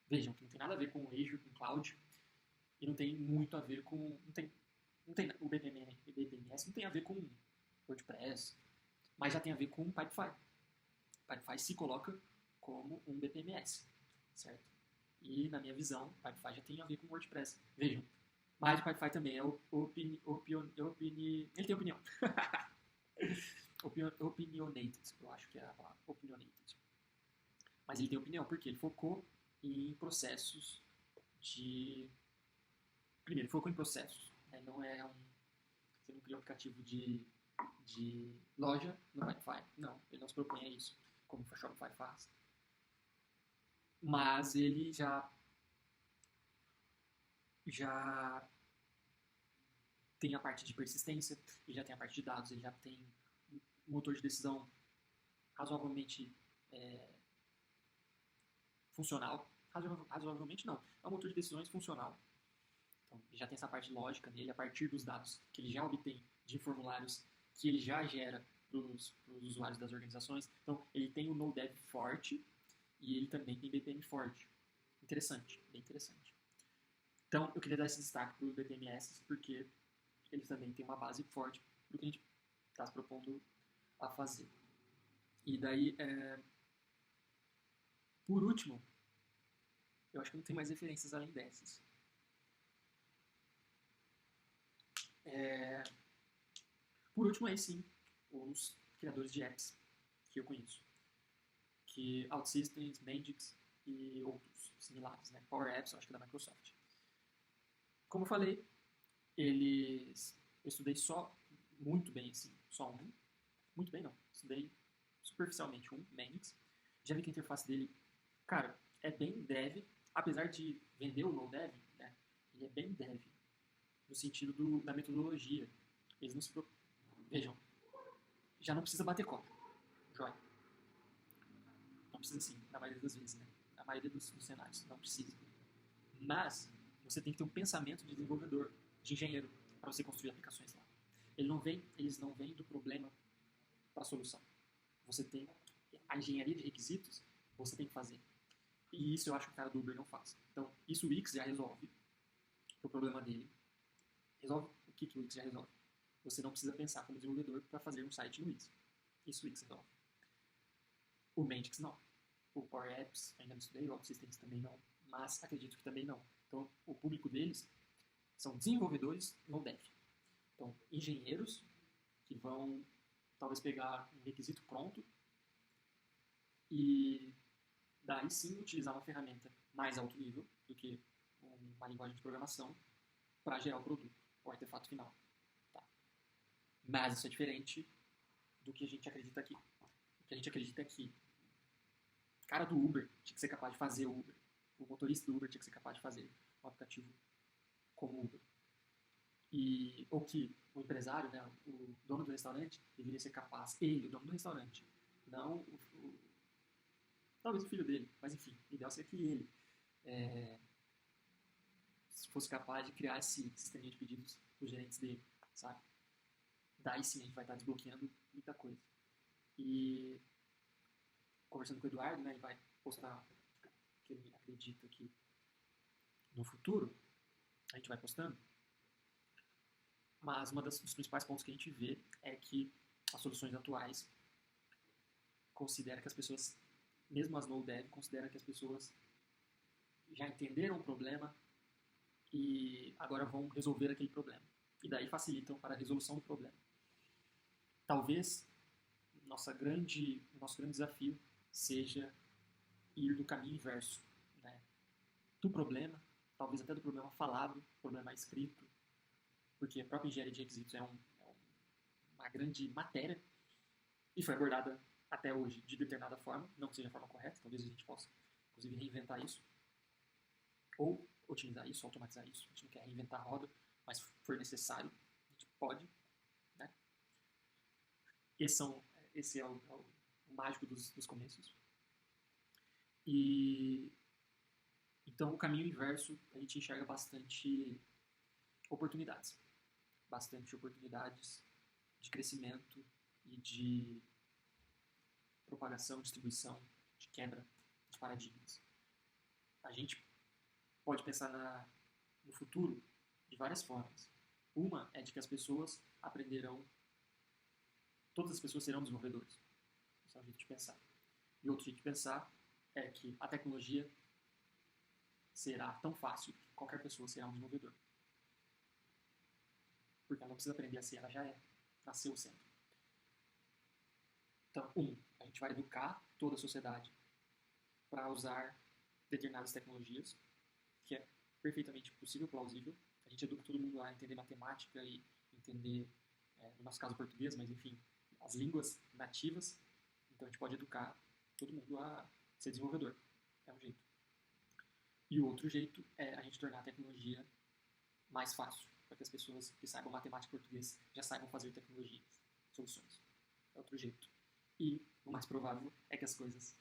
Vejam que não tem nada a ver com o Azure, com o Cloud, e não tem muito a ver com... o BPMS não tem a ver com WordPress, mas já tem a ver com Pipefy. Pipefy se coloca como um BPMS, certo? E, na minha visão, Pipefy já tem a ver com WordPress. Vejam, mas o Pipefy também é ele tem opinião. Opinionated, eu acho que é a palavra. Opinionated. Mas ele tem opinião, porque ele focou em processos de... Primeiro, focou em processos. Né? Não é você não cria um aplicativo de loja no Pipefy. Não, ele não se propõe a isso, como o Shopify faz. Mas ele já tem a parte de persistência, ele já tem a parte de dados, ele já tem um motor de decisão razoavelmente funcional. Razoavelmente não, é um motor de decisões funcional. Então, ele já tem essa parte lógica nele, a partir dos dados que ele já obtém de formulários que ele já gera para os usuários das organizações. Então, ele tem o NoDev forte e ele também tem BPM forte. Interessante, bem interessante. Então, eu queria dar esse destaque para os BPMS, porque eles também têm uma base forte do que a gente está se propondo a fazer. E daí, por último, eu acho que não tem mais referências além dessas. Por último, aí sim, os criadores de apps que eu conheço. Que OutSystems, Mendix e outros similares, né? Power Apps, eu acho que é da Microsoft. Como eu falei, eu estudei muito bem assim, só um. Muito bem não, estudei superficialmente um, Mendix. Já vi que a interface dele, cara, é bem dev, apesar de vender o no dev, né? Ele é bem dev, no sentido da metodologia. Eles não se Vejam, já não precisa bater código. Joia. Não precisa sim, na maioria das vezes, né? Na maioria dos cenários, não precisa. Mas você tem que ter um pensamento de desenvolvedor, de engenheiro, para você construir aplicações lá. Eles não vêm do problema para a solução. Você tem a engenharia de requisitos, você tem que fazer. E isso eu acho que o cara do Uber não faz. Então, isso o Wix já resolve o problema dele. Resolve o que o Wix já resolve. Você não precisa pensar como desenvolvedor para fazer um site no Wix. Isso o Wix resolve. O Mendix não. O Power Apps ainda não estudei, o OutSystems também não, mas acredito que também não. Então, o público deles são desenvolvedores no dev. Então, engenheiros que vão talvez pegar um requisito pronto e daí sim utilizar uma ferramenta mais alto nível do que uma linguagem de programação para gerar o produto, o artefato final. Tá. Mas isso é diferente do que a gente acredita aqui. O que a gente acredita é que o cara do Uber tinha que ser capaz de fazer o Uber. O motorista do Uber tinha que ser capaz de fazer um aplicativo como o Uber. Ou que o empresário, né, o dono do restaurante, deveria ser capaz, ele, o dono do restaurante, não talvez o filho dele, mas enfim, o ideal seria que ele fosse capaz de criar esse sistema de pedidos para os gerentes dele, sabe? Daí sim a gente vai estar desbloqueando muita coisa. E conversando com o Eduardo, né, ele vai postar que ele acredita que no futuro a gente vai postando. Mas dos principais pontos que a gente vê é que as soluções atuais consideram que as pessoas, mesmo as no-dev, consideram que as pessoas já entenderam o problema e agora vão resolver aquele problema. E daí facilitam para a resolução do problema. Talvez nosso grande desafio seja ir do caminho inverso, né? Do problema, talvez até do problema falado, problema escrito, porque a própria engenharia de requisitos uma grande matéria e foi abordada até hoje de determinada forma, não que seja a forma correta, talvez a gente possa, inclusive, reinventar isso, ou otimizar isso, automatizar isso. A gente não quer reinventar a roda, mas se for necessário, a gente pode, né? Esse é o mágico dos começos. E então o caminho inverso a gente enxerga oportunidades, bastante oportunidades de crescimento e de propagação, distribuição, de quebra de paradigmas. A gente pode pensar no futuro de várias formas. Uma é de que as pessoas aprenderão, todas as pessoas serão desenvolvedores. Esse é um jeito de pensar. E outro jeito de pensar é que a tecnologia será tão fácil que qualquer pessoa será um desenvolvedor. Porque ela não precisa aprender a ser, ela já é, nasceu sendo. Então, a gente vai educar toda a sociedade para usar determinadas tecnologias, que é perfeitamente possível, plausível. A gente educa todo mundo a entender matemática e entender, no nosso caso, português, mas enfim, as línguas nativas. Então a gente pode educar todo mundo a ser desenvolvedor. É um jeito. E o outro jeito é a gente tornar a tecnologia mais fácil, para que as pessoas que saibam matemática e português já saibam fazer tecnologias, soluções. É outro jeito. E o mais provável é que as coisas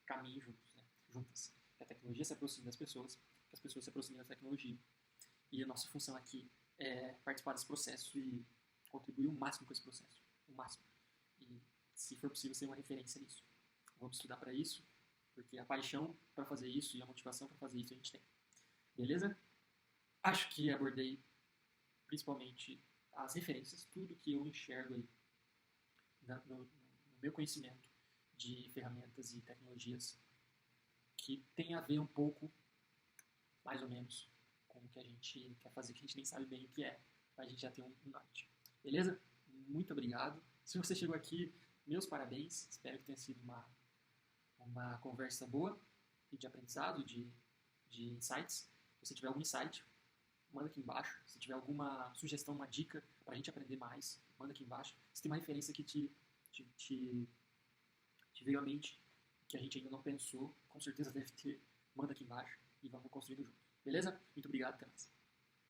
caminhem juntos, né? Juntas. Que a tecnologia se aproxime das pessoas, que as pessoas se aproximem da tecnologia. E a nossa função aqui é participar desse processo e contribuir o máximo com esse processo. O máximo. E, se for possível, ser uma referência nisso. Vamos estudar para isso, porque a paixão para fazer isso e a motivação para fazer isso a gente tem. Beleza? Acho que abordei principalmente as referências, tudo que eu enxergo aí no meu conhecimento de ferramentas e tecnologias que tem a ver um pouco, mais ou menos, com o que a gente quer fazer, que a gente nem sabe bem o que é, para a gente já ter um norte. Beleza? Muito obrigado. Se você chegou aqui, meus parabéns. Espero que tenha sido uma conversa boa e de aprendizado, de insights. Se você tiver algum insight, manda aqui embaixo. Se tiver alguma sugestão, uma dica para a gente aprender mais, manda aqui embaixo. Se tem uma referência que te veio à mente, que a gente ainda não pensou, com certeza deve ter, manda aqui embaixo e vamos construindo junto. Beleza? Muito obrigado, até mais.